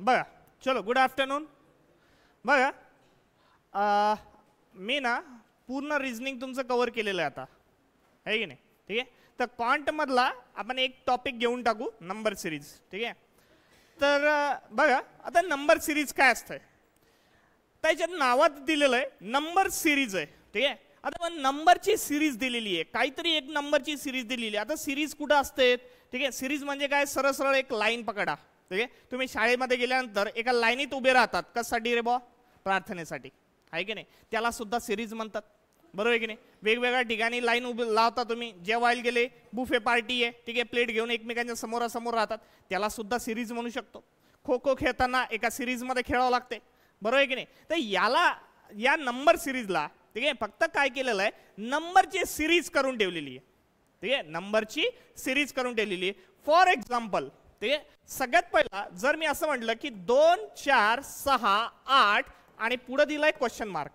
बघा चलो good afternoon. बघा मी ना पूर्ण रिझनिंग तुमचं कव्हर केलेलं आहे आता, आहे की नाही? ठीक आहे. तर क्वांटमधला आपण एक टॉपिक घेऊन टाकू, नंबर सिरीज. ठीक आहे. तर बघा आता नंबर सिरीज काय असतंय, त्याच्यात नावात दिलेलं आहे नंबर सिरीज आहे. ठीक आहे. आता पण नंबरची सिरीज दिलेली आहे, काहीतरी एक नंबरची सिरीज दिलेली आहे. आता सिरीज कुठं असते? ठीक आहे. सिरीज म्हणजे काय, सरळ सरळ एक लाईन पकडा. ठीक आहे. तुम्ही शाळेमध्ये गेल्यानंतर एका लाईनीत उभे राहतात, कशासाठी रे बा? प्रार्थनेसाठी, आहे की नाही? त्याला सुद्धा सिरीज म्हणतात, बरोबर आहे की नाही? वेगवेगळ्या ठिकाणी लाईन उभी लावता तुम्ही, जेवायला गेले, बुफे पार्टी आहे, ठीक आहे, प्लेट घेऊन एकमेकांच्या समोरासमोर राहतात, त्याला सुद्धा सिरीज म्हणू शकतो. खो खो खेळताना एका सिरीजमध्ये खेळावं लागते, बरोबर आहे की नाही? तर याला, या नंबर सिरीजला, ठीक आहे, फक्त काय केलेलं आहे, नंबरची सिरीज करून ठेवलेली आहे. ठीक आहे, नंबरची सिरीज करून ठेवलेली आहे. फॉर एक्झाम्पल, ठीक आहे, सगळ्यात पहिला जर मी असं म्हटलं की 2 4 6 8 आणि पुढे दिलाय क्वेश्चन मार्क,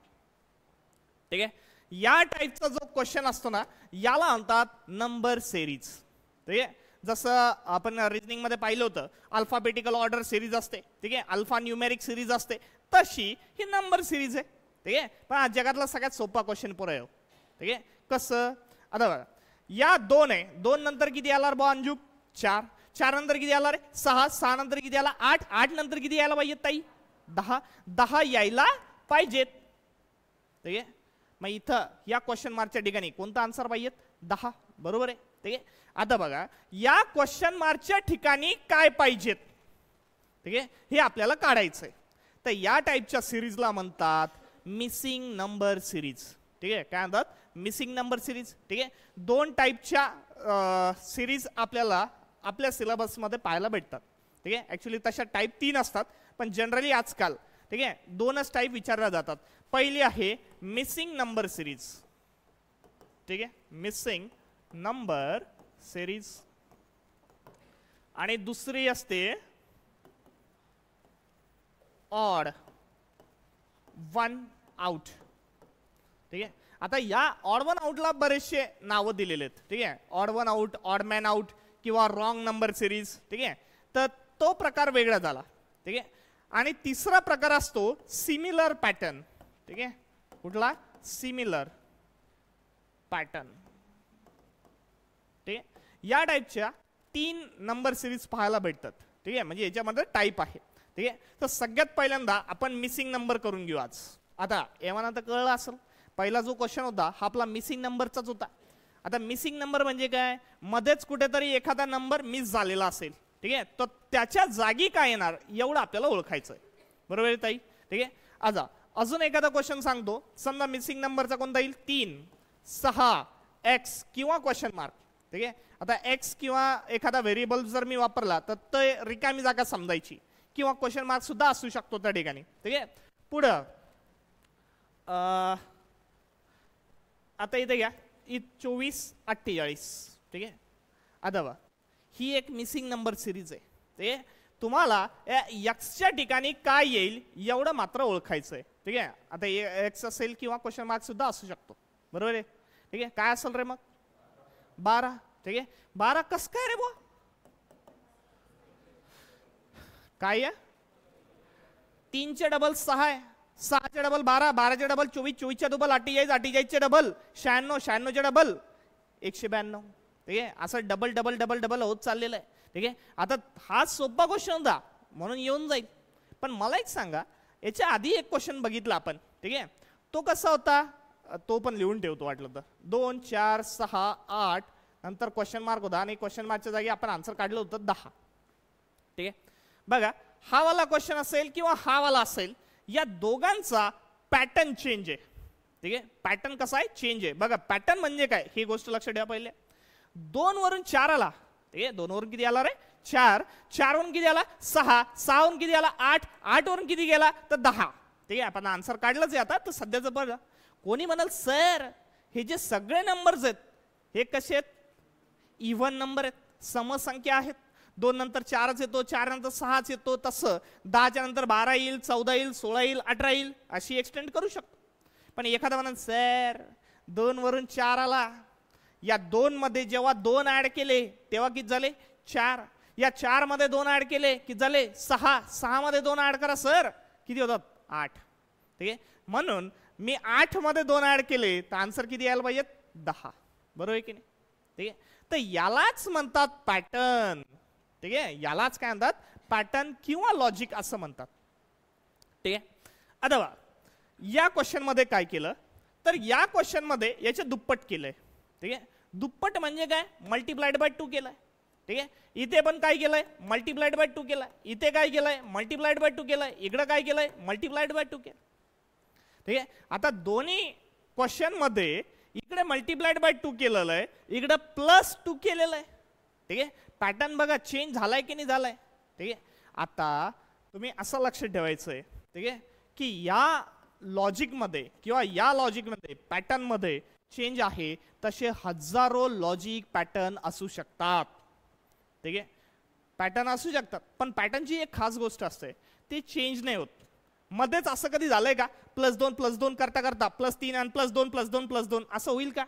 ठीक आहे, या टाईपचा जो क्वेश्चन असतो ना, याला म्हणतात नंबर सिरीज. ठीक आहे. जसं आपण रिजनिंग मध्ये पाहिलं होतं, अल्फाबेटिकल ऑर्डर सिरीज असते, ठीक आहे, अल्फा न्यूमेरिक सिरीज असते, तशी ही नंबर सिरीज आहे. ठीक आहे. पण आज जगातला सगळ्यात सोपा क्वेश्चन पुढे आहे. ठीक आहे. कसं? आता बघा, या 2 आहे, 2 नंतर किती आला बा अंजू? 4, 4 नंतर किती आला रे? 6, 6 नंतर किती आला? 8, 8 नंतर किती यायला पाहिजे ताई? 10, 10 यायला पाहिजेत. ठीक आहे. मग इथं या क्वेश्चन मार्कच्या ठिकाणी कोणता आन्सर पाहिजेत? 10, बरोबर आहे. ठीक आहे. आता बघा, या क्वेश्चन मार्कच्या ठिकाणी काय पाहिजेत, ठीक आहे, हे आपल्याला काढायचंय. तर या टाईपच्या सिरीजला म्हणतात मिसिंग नंबर सिरीज. ठीक आहे. काय म्हणतात? Missing number series. ठीक आहे. 2 टाईपच्या सिरीज आपल्याला आपल्या सिलेबसमध्ये पाहायला भेटतात. ठीक आहे. ऍक्च्युली तशा टाईप 3 असतात, पण जनरली आजकाल, ठीक आहे, 2च टाईप विचारल्या जातात. पहिली आहे मिसिंग नंबर सिरीज. ठीक आहे, मिसिंग नंबर सिरीज. आणि दुसरी असते ऑड वन आउट. ठीक आहे. आता या ऑड वन आउटला बरेचसे नावं दिलेले आहेत. ठीक आहे. Odd one out, odd man out किंवा रॉंग नंबर सिरीज. ठीक आहे. तर तो प्रकार वेगळा झाला. ठीक आहे. आणि तिसरा प्रकार असतो सिमिलर पॅटर्न. ठीक आहे. कुठला? Similar pattern. ठीक आहे. या टाईपच्या 3 नंबर सिरीज पाहायला भेटतात. ठीक आहे. म्हणजे याच्यामध्ये टाईप आहे. ठीक आहे. तर सगळ्यात पहिल्यांदा आपण मिसिंग नंबर करून घेऊ आज. आता एव्हाना तर कळलं असेल, पहिला जो क्वेश्चन होता हा आपला मिसिंग नंबरचाच होता. आता मिसिंग नंबर म्हणजे काय? मध्येच कुठेतरी एखादा नंबर मिस झालेला असेल. ठीक आहे. तर त्याच्या जागी काय येणार एवढं आपल्याला ओळखायचं आहे, बरोबर आहे ताई? ठीक आहे. आता अजून एखादा क्वेश्चन सांगतो. समजा मिसिंग नंबरचा कोणता येईल? 3, 6, एक्स किंवा क्वेश्चन मार्क. ठीक आहे. आता एक्स किंवा एखादा व्हेरिएबल जर मी वापरला तर ते रिकामी जागा समजायची, किंवा क्वेश्चन मार्क सुद्धा असू शकतो त्या ठिकाणी. ठीक आहे. पुढं आता इथे घ्या 24, 48. ठीक आहे. आता बघा, ही एक मिसिंग नंबर सिरीज आहे. ते तुम्हाला एक्सच्या ठिकाणी काय येईल एवढं मात्र ओळखायचं आहे. ठीक आहे. आता एक्स असेल किंवा क्वेश्चन मार्क सुद्धा असू शकतो, बरोबर आहे? ठीक आहे. काय असेल रे मग? 12. ठीक आहे. 12 कस काय रे बुवा? काय आहे? 3चे डबल 6 आहे, 6चे डबल 12, 12चे डबल 24, 24चे डबल 48, 48चे डबल 96, 96चे डबल 192. ठीक आहे. असं डबल डबल डबल डबल होत चाललेलं आहे. ठीक आहे. आता हा सोपा क्वेश्चन होता म्हणून येऊन जाईल. पण मला एक सांगा, याच्या आधी एक क्वेश्चन बघितला आपण. ठीक आहे. तो कसा होता? तो पण लिहून ठेवतो वाटलं तर. 2, 4, 6, 8 नंतर क्वेश्चन मार्क होता, आणि क्वेश्चन मार्कच्या जागी आपण आन्सर काढलं होतं 10. ठीक आहे. बघा, हा वाला क्वेश्चन असेल किंवा हा वाला असेल, या दोघांचा पॅटर्न चेंज आहे. ठीक आहे. पॅटर्न कसा आहे? चेंज आहे. बघा, पॅटर्न म्हणजे काय ही गोष्ट लक्षात ठेवा पहिले. 2 वरून 4 आला. ठीक आहे. 2 वरून किती आला रे? 4. 4 वरून किती आला? 6. 6 वरून किती आला? 8. 8 वरून किती गेला? तर 10. ठीक आहे. आपण आन्सर काढलंच आहे आता. तर सध्याचं बघा, कोणी म्हणाल सर हे जे सगळे नंबर्स आहेत हे कसे आहेत? इव्हन नंबर आहेत, समसंख्या आहेत. 2 नंतर 4च येतो, 4 नंतर 6च येतो. तसं 10च्या नंतर 12 येईल, 14 येईल, 16 येईल, 18 येईल, अशी एक्सटेंड करू शकतो. पण एखादा म्हणाल सर 2 वरून 4 आला, या 2 मध्ये जेव्हा 2 ऍड केले तेव्हा किती झाले? 4. या 4 मध्ये 2 ऍड केले की झाले 6, 6 मध्ये 2 ऍड करा सर, किती होतात 8. ठीक आहे, म्हणून मी 8 मध्ये 2 ऍड केले तर आन्सर किती यायला पाहिजेत 10. बरोबर आहे की नाही? ठीक आहे, तर यालाच म्हणतात पॅटर्न. ठीक आहे, यालाच काय म्हणतात पॅटर्न किंवा लॉजिक असं म्हणतात. ठीक आहे, आता या क्वेश्चन मध्ये काय केलं तर या क्वेश्चन मध्ये याचे दुप्पट केलंय. ठीक आहे, दुप्पट म्हणजे काय, मल्टिप्लाइड बाय 2 केलंय. ठीक आहे, इथे पण काय केलंय मल्टिप्लाइड बाय 2 केलंय, इथे काय केलंय मल्टिप्लाइड बाय 2 केलंय, इकडे काय केलंय मल्टिप्लाइड बाय 2 केलं. ठीक आहे, आता दोन्ही क्वेश्चन मध्ये इकडे मल्टिप्लाइड बाय 2 केलेलं आहे, इकडे +2 केलेलं आहे. ठीक आहे, पॅटर्न बघा चेंज झालाय की नाही झालाय. ठीक आहे, आता तुम्ही असं लक्ष ठेवायचंय. ठीक आहे, की या लॉजिक मध्ये किंवा या लॉजिक मध्ये पॅटर्न मध्ये चेंज आहे, तसे हजारो लॉजिक पॅटर्न असू शकतात. ठीक आहे, पॅटर्न असू शकतात, पण पॅटर्नची एक खास गोष्ट असते, ते चेंज नाही होत. मध्येच असं कधी झालंय का +2 करता करता +3 आणि +2 असं होईल का?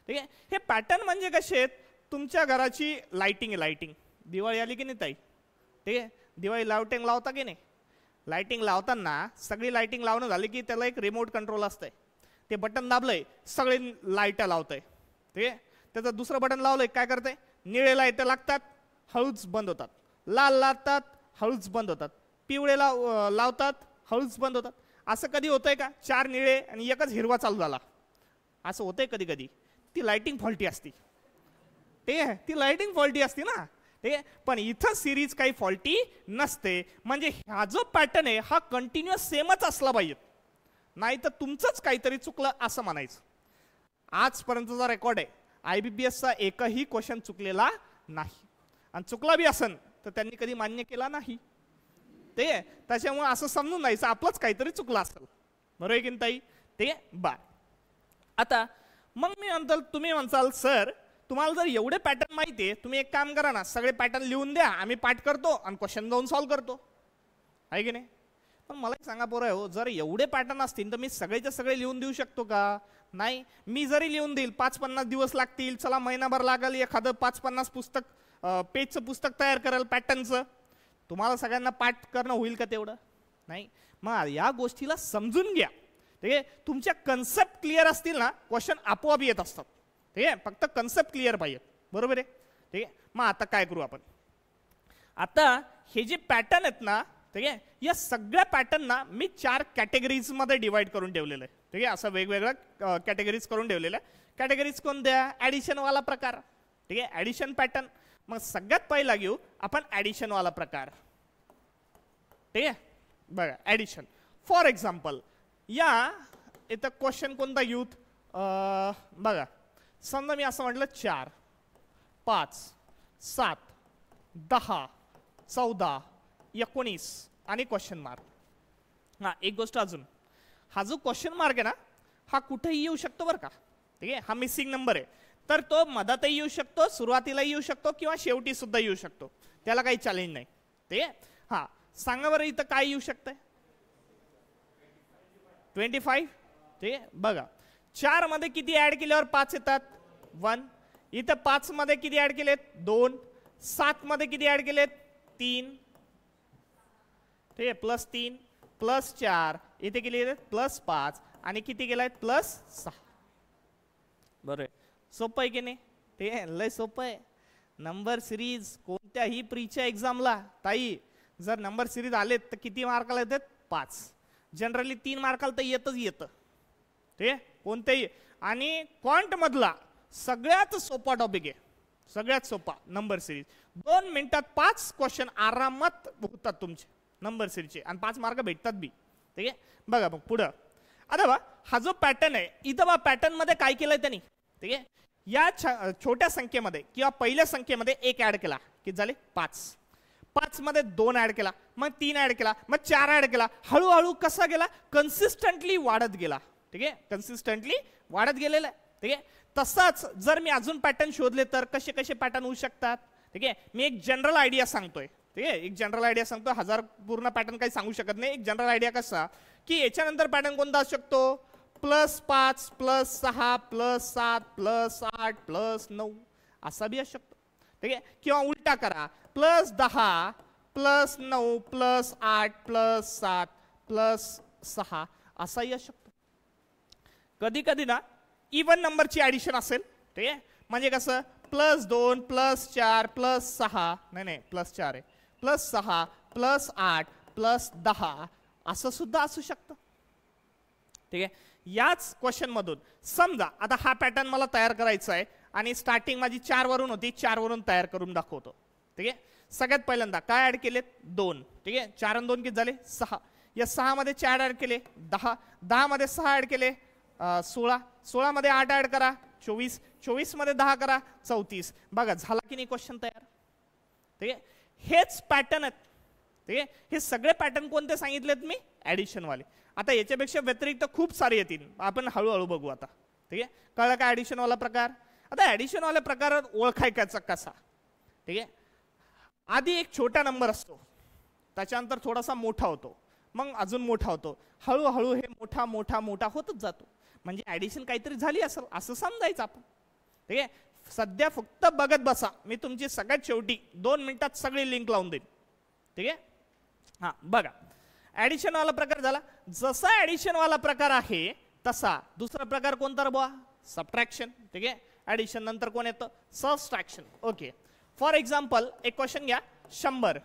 ठीक आहे, हे पॅटर्न म्हणजे कसे आहेत, तुमच्या घराची लाइटिंग दिवाळी आली की नाही ताई? ठीक आहे, दिवाळी लाइटिंग लावता की नाही? लाइटिंग लावताना सगळी लाइटिंग लावणं झाली की त्याला एक रिमोट कंट्रोल असतंय. ते बटन दाबलंय सगळे लाईट लावतंय. ठीक आहे, त्याचं दुसरं बटन लावलंय काय करतंय, निळे लाईट लागतात हळूच बंद होतात, लाल लागतात हळूच बंद होतात, पिवळे लावतात हळूच बंद होतात. असं कधी होतंय का 4 निळे आणि एकच हिरवा चालू झाला? असं होतंय कधी कधी. ती लाइटिंग फॉल्टी असती. ठीक आहे, ती लाइटिंग फॉल्टी असते ना. ठीक आहे, पण इथं सिरीज काही फॉल्टी नसते. म्हणजे हा जो पॅटर्न आहे हा कंटिन्युअस सेमच असला पाहिजे, नाही तर तुमचंच काहीतरी चुकलं असं म्हणायचं. आजपर्यंतचा रेकॉर्ड आहे, IBPSचा एकही क्वेश्चन चुकलेला नाही, आणि चुकला बी असन तर त्यांनी कधी मान्य केला नाही. ते त्याच्यामुळे असं समजून जायचं आपलंच काहीतरी चुकलं असेल. बरोबर आहे की नाही ताई? ते बाय. आता मग मी म्हणतो, तुम्ही म्हणसाल सर तुम्हाला जर एवढे पॅटर्न माहिती आहे, तुम्ही एक काम करा ना, सगळे पॅटर्न लिहून द्या, आम्ही पाठ करतो आणि क्वेश्चन जाऊन सॉल्व्ह करतो. आहे की नाही? पण मला एक सांगा पोरं हो, जर एवढे पॅटर्न असतील तर मी सगळेच्या सगळे लिहून देऊ शकतो का? नाही. मी जरी लिहून देईल 5-50 दिवस लागतील, चला महिनाभर लागेल, एखादं 5-50 पेजचं पुस्तक तयार करेल पॅटर्नचं, तुम्हाला सगळ्यांना पाठ करणं होईल का तेवढं? नाही. मग या गोष्टीला समजून घ्या. ठीक आहे, तुमच्या कन्सेप्ट क्लिअर असतील ना, क्वेश्चन आपोआप येत असतात. ठीक आहे, फक्त कन्सेप्ट क्लिअर पाहिजे. बरोबर आहे? ठीक आहे, मग आता काय करू आपण, आता हे जे पॅटर्न आहेत ना, ठीक आहे, या सगळ्या पॅटर्नना मी 4 कॅटेगरीज मध्ये डिवाइड करून ठेवलेलं आहे. ठीक आहे, असं वेगवेगळ्या कॅटेगरीज करून ठेवलेल्या. कॅटेगरीज कोणत्या? ऍडिशन वाला प्रकार. ठीक आहे, ऍडिशन पॅटर्न. मग सगळ्यात पहिला घेऊ आपण ऍडिशन वाला प्रकार. ठीक आहे, बघा ऍडिशन. फॉर एक्झाम्पल या इथं क्वेश्चन कोणता घेऊ, बघा समजा मी असं म्हटलं 4, 5, 7, 10, 14, 19 आणि क्वेश्चन मार्क. हा एक गोष्ट अजून, हा जो क्वेश्चन मार्क आहे ना, हा कुठेही येऊ शकतो बरं का. ठीक आहे, हा मिसिंग नंबर आहे, तर तो मधातही येऊ शकतो, सुरुवातीला येऊ शकतो किंवा शेवटी सुद्धा येऊ शकतो, त्याला काही चॅलेंज नाही. ठीक आहे, हा सांगा बरं इथं काय येऊ शकतंय? 25. ठीक आहे, बघा 4 मध्ये किती ऍड केल्यावर 5 येतात? 1. इथं 5 मध्ये किती ऍड केलेत? 2. 7 मध्ये किती ऍड केलेत? 3. ठीक आहे, +3 +4 इथे किती गेलेत? +5 आणि किती गेलाय? +6. बरोबर, सोपं आहे की नाही? ते लय सोपं आहे. नंबर सिरीज कोणत्याही प्रीच्या एक्झामला ताई जर नंबर सिरीज आलेत तर किती मार्काला येतात? 5. जनरली 3 मार्काला तर येतच येतं. ठीक आहे, कोणतेही. आणि क्वांट मधला सगळ्यात सोपा टॉपिक आहे, सगळ्यात सोपा नंबर सिरीज. 2 मिनिटात 5 क्वेश्चन आरामात होतात तुमचे नंबर सिरीजचे आणि 5 मार्क भेटतात बी. ठीक आहे, बघा मग पुढं. आता बा हा जो पॅटर्न आहे इथं बा पॅटर्न मध्ये काय केलंय त्यांनी? ठीक आहे, या छोट्या संख्येमध्ये किंवा पहिल्या संख्येमध्ये 1 ऍड केला की झाले 5. 5 मध्ये 2 ऍड केला, मग 3 ऍड केला, मग 4 ऍड केला. हळूहळू कसा गेला? कन्सिस्टंटली वाढत गेला. ठीक आहे, कन्सिस्टंटली वाढत गेलेला आहे. ठीक आहे, तसाच जर मी अजून पॅटर्न शोधले तर कसे कसे पॅटर्न होऊ शकतात? ठीक आहे, मी एक जनरल आयडिया सांगतोय. ठीक आहे, एक जनरल आयडिया सांगतो, 1000 पूर्ण पॅटर्न काही सांगू शकत नाही. एक जनरल आयडिया कसा की याच्यानंतर पॅटर्न कोणता असू शकतो? +5 +6 +7 +8 +9 असा बी असू शकतो. ठीक आहे, किंवा उलटा करा, plus 10 plus 9 plus 8 plus 7 plus 6 असा येऊ शकतो. कधी कधी ना इवन नंबरची ऍडिशन असेल, ठीक आहे, म्हणजे कसं प्लस 2 प्लस 4 प्लस 6, नाही प्लस 4 आहे, प्लस 6 प्लस 8 प्लस 10 असं सुद्धा असू शकतं. ठीक आहे, याच क्वेश्चन मधून समजा आता हा पॅटर्न मला तयार करायचा आहे आणि स्टार्टिंग माझी 4 वरून होती, 4 वरून तयार करून दाखवतो. ठीक आहे, सगळ्यात पहिल्यांदा काय ऍड केलेत 2. ठीक आहे, 4 आणि 2 किती झाले 6. या 6 मध्ये 4 ऍड केले 10, 10 मध्ये 6 ऍड केले 16, 16 मध्ये 8 ऍड करा 24, 24 मध्ये 10 करा 34. बघा झाला की नाही क्वेश्चन तयार. ठीक आहे, हेच पॅटर्न आहेत. ठीक आहे, हे सगळे पॅटर्न कोणते सांगितलेत मी ऍडिशन वाले. आता याच्यापेक्षा व्यतिरिक्त खूप सारे येतील, आपण हळूहळू बघू आता. ठीक आहे, कळलं का ऍडिशन वाला प्रकार. आता ऍडिशन वाल्या प्रकार ओळखायचा कसा. ठीक आहे, आधी एक छोटा नंबर असतो, त्याच्यानंतर थोडासा मोठा होतो, मग अजून मोठा होतो, हळूहळू हे मोठा मोठा मोठा होतच जातो. म्हणजे ऍडिशन काहीतरी झाली असेल असं समजायचं आपण. ठीक आहे, सध्या फक्त बघत बसा, मी तुमची सगळ्यात शेवटी 2 मिनिटात सगळी लिंक लावून देईन. ठीक आहे, हा बघा ऍडिशन वाला प्रकार झाला. जसा ऍडिशन वाला प्रकार आहे तसा दुसरा प्रकार कोणता रे बुवा, सबट्रॅक्शन. ठीक आहे, ऍडिशन नंतर कोण येतं सबट्रॅक्शन. ओके, फॉर एक्झाम्पल एक क्वेश्चन घ्या 100.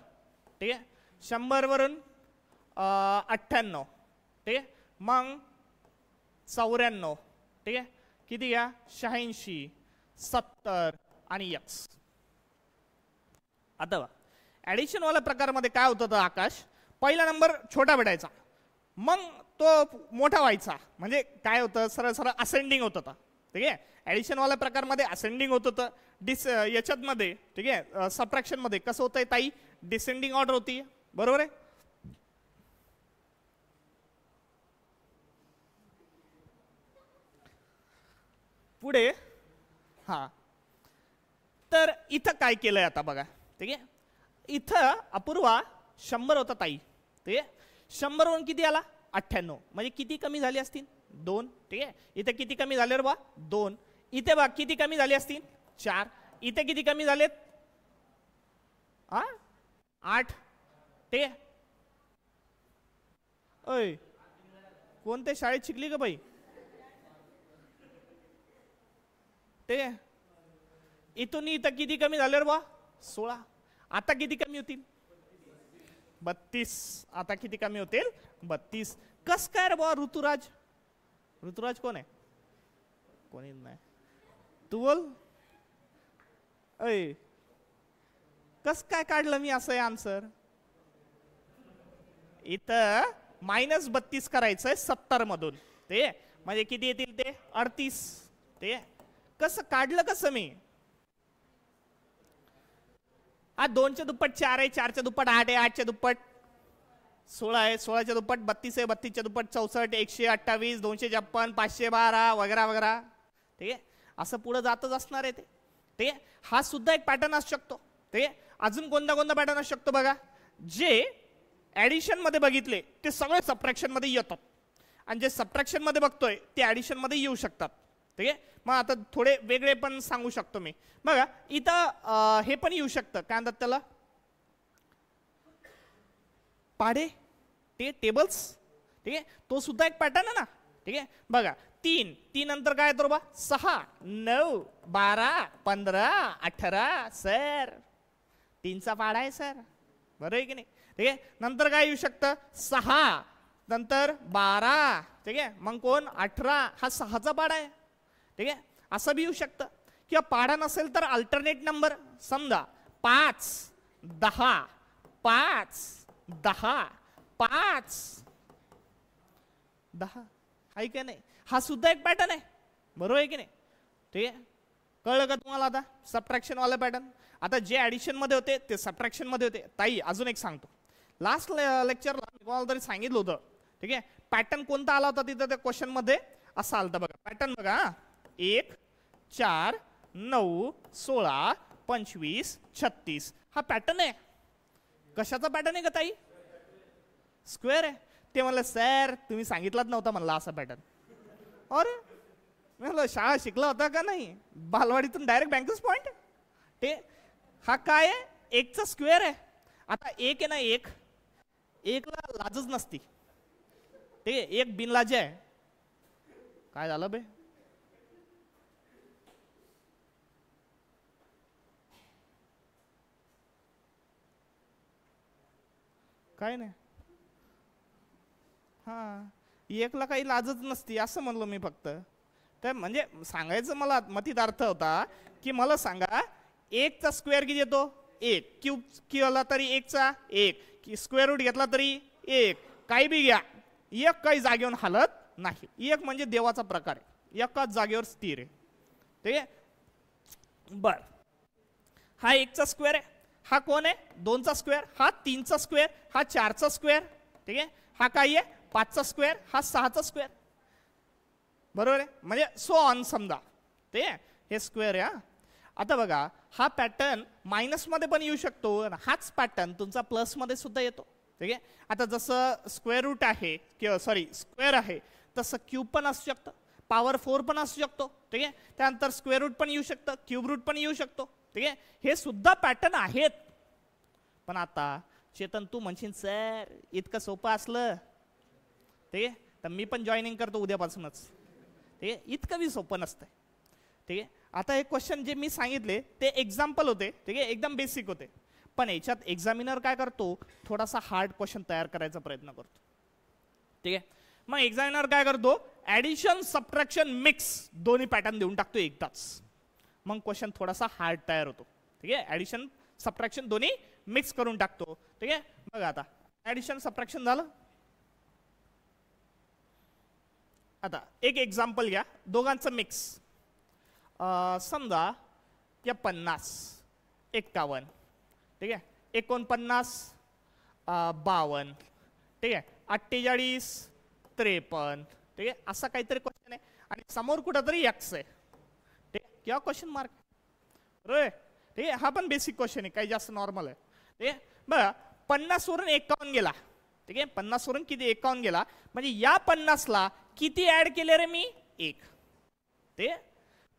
ठीक आहे, 100 वरून 98. ठीक आहे, मग 94. ठीक आहे, किती घ्या 86, 70 आणि x. आता ऍडिशन वाल्या प्रकारमध्ये काय होतं आकाश, पहिला नंबर छोटा भेटायचा, मग तो मोठा व्हायचा, म्हणजे काय होतं सरळ सरळ असेंडिंग होत होता. ठीक आहे, ऍडिशन वाल्या प्रकारमध्ये असेंडिंग होत होतं. याच्यात मध्ये ठीक आहे सबट्रॅक्शन मध्ये कसं होतंय ताई, डिसेंडिंग ऑर्डर होती, बरोबर आहे. पुढे हा, तर इथं काय केलंय आता बघा. ठीक आहे, इथं अपूर्वा 100 होता ताई. ठीक आहे, 100 वरून किती आला 98, म्हणजे किती कमी झाली असतील 2. ठीक आहे, इथे किती कमी झाले रे बा 2. इथे बा किती कमी झाली असतील 4. इथे किती कमी झालेत 8. ठीक आहे, ओय कोणत्या शाळेत शिकली का बाई. ठीक आहे, इथून इथं किती कमी झाले रे बा 16. आता किती कमी होतील 32. आता किती कमी होतील 32. कस काय रे बा ऋतुराज, ऋतुराज कोण आहे, कोणी नाही, तू बोल. अय कस काय काढलं मी असं आन्सर. इथं -32 करायचंय 70 मधून, ते म्हणजे किती येतील ते 38. ते कसं काढलं कसं मी. 2च्या दुप्पट 4 आहे, 4च्या दुप्पट 8 आहे, 8च्या दुप्पट 16 आहे, 16च्या दुप्पट 32 आहे, 32च्या दुप्पट 64, 128, 256, 512 वगैरे वगैरे. ठीक आहे, असं पुढे जातच असणार आहे ते. ठीक आहे, हा सुद्धा एक पॅटर्न असू शकतो. ठीक आहे, अजून कोणता कोणता पॅटर्न असू शकतो बघा. जे ऍडिशन मध्ये बघितले ते सगळे सबट्रॅक्शन मध्ये येतात, आणि जे सबट्रॅक्शन मध्ये बघतोय ते ऍडिशन मध्ये येऊ शकतात. ठीक आहे, मग आता थोडे वेगळे पण सांगू शकतो मी. बघा इथं हे पण येऊ शकतं, काय म्हणतात त्याला, पाढे, ते टेबल्स. ठीक आहे, तो सुद्धा एक पॅटर्न आहे ना. ठीक आहे, बघा 3 नंतर काय येतो बा 6, 9, 12, 15, 18. सर 3चा पाढा आहे सर, बरोबर आहे की नाही. ठीक आहे, नंतर काय येऊ शकतं 6, नंतर 12. ठीक आहे, मग कोण 18, हा 6चा पाढा आहे. ठीक आहे, असं बी येऊ शकतं. किंवा पाढा नसेल तर अल्टरनेट नंबर, समजा 5, 10, 5, 10, 5, 10 आहे का नाही. हा सुद्धा एक पॅटर्न आहे, बरोबर आहे की नाही. ठीक आहे, कळलं का तुम्हाला आता सबट्रॅक्शन वाला पॅटर्न. आता जे ऍडिशन मध्ये होते ते सबट्रॅक्शन मध्ये होते. ताई अजून एक सांगतो, लास्ट लेक्चरला मी तुम्हाला तरी सांगितलं होतं. ठीक आहे, पॅटर्न कोणता आला होता तिथं त्या क्वेश्चन मध्ये, असा आलता बघा पॅटर्न. बघा 1, 4, 9, 16, 25, 36 हा पॅटर्न आहे. कशाचा पॅटर्न आहे का ताई, स्क्वेअर आहे. ते म्हणलं सर तुम्ही सांगितलंच नव्हता म्हणला असा पॅटर्न. अरे म्हणलं शाळा शिकला होता का नाही, बालवाडीतून डायरेक्ट बँकर्स पॉइंट. ते हा काय आहे एकचा स्क्वेअर आहे. आता एक आहे ना, एकला लाजच नसती, ठीक आहे, एक बिनलाज आहे. काय झालं बे? काय नाही, हा, एकला काही लाजच नसती असं म्हणलो मी फक्त. तर म्हणजे सांगायचं मला मतीत अर्थ होता की मला सांगा एकचा स्क्वेअर किती येतो? एक. क्यूब केला तरी एकचा एक, स्क्वेअर रूट घेतला तरी एक. काही बी घ्या, एक काही जागेवर हालत नाही. एक म्हणजे देवाचा प्रकार आहे, एकाच जागेवर स्थिर आहे, ठीक आहे. बर, हा एकचा स्क्वेअर आहे, हा कोण आहे? दोनचा स्क्वेअर, हा तीनचा स्क्वेअर, हा चारचा स्क्वेअर, ठीक आहे. हा काय आहे? पाचचा स्क्वेअर, हा सहाचा स्क्वेअर, बरोबर आहे. म्हणजे सो ऑन समजा, ते हे स्क्वेअर आहे. आता बघा, हा पॅटर्न मायनस मध्ये पण येऊ शकतो, हाच पॅटर्न तुमचा प्लस मध्ये सुद्धा येतो, ठीक आहे. आता जसं स्क्वेअर रूट आहे किंवा सॉरी स्क्वेअर आहे, तसं क्यूब पण असू शकतं, पॉवर 4 पण असू शकतो, ठीक आहे. त्यानंतर स्क्वेअर रूट पण येऊ शकतं, क्यूब रूट पण येऊ शकतो, ठीक आहे. हे सुद्धा पॅटर्न आहेत. पण आता चेतन तू म्हणशील सर इतकं सोपं असलं, ठीक आहे, तर मी पण जॉईनिंग करतो उद्यापासूनच, ठीक आहे. इतकं बी सोपं नसतं, ठीक आहे. आता हे क्वेश्चन जे मी सांगितले ते एक्झाम्पल होते, ठीक आहे, एकदम बेसिक होते. पण याच्यात एक्झामिनर काय करतो? थोडासा हार्ड क्वेश्चन तयार करायचा प्रयत्न करतो, ठीक आहे. मग एक्झामिनर काय करतो? ऍडिशन सबट्रॅक्शन मिक्स दोन्ही पॅटर्न देऊन टाकतो एकदाच. मग क्वेश्चन थोडासा हार्ड तयार होतो, ठीक आहे. ऍडिशन सबट्रॅक्शन दोन्ही मिक्स करून टाकतो, ठीक आहे. बघा आता ऍडिशन सबट्रॅक्शन झालं. आता एक एक्झाम्पल घ्या, दोघांचं मिक्स. समजा या 50 51, ठीक आहे, 49 52, ठीक आहे, 48 53, ठीक आहे. असा काहीतरी क्वेश्चन आहे आणि समोर कुठंतरी एक्स आहे, ठीक आहे, किंवा क्वेश्चन मार्क, बरोबर, ठीक आहे. हा पण बेसिक क्वेश्चन आहे, काही जास्त नॉर्मल आहे, ठीक आहे. बघा 50 वरून 51 गेला, ठीक आहे. 50 वरून किती? 51 गेला, म्हणजे या 50 ला किती ऍड केले रे मी? 1, ते.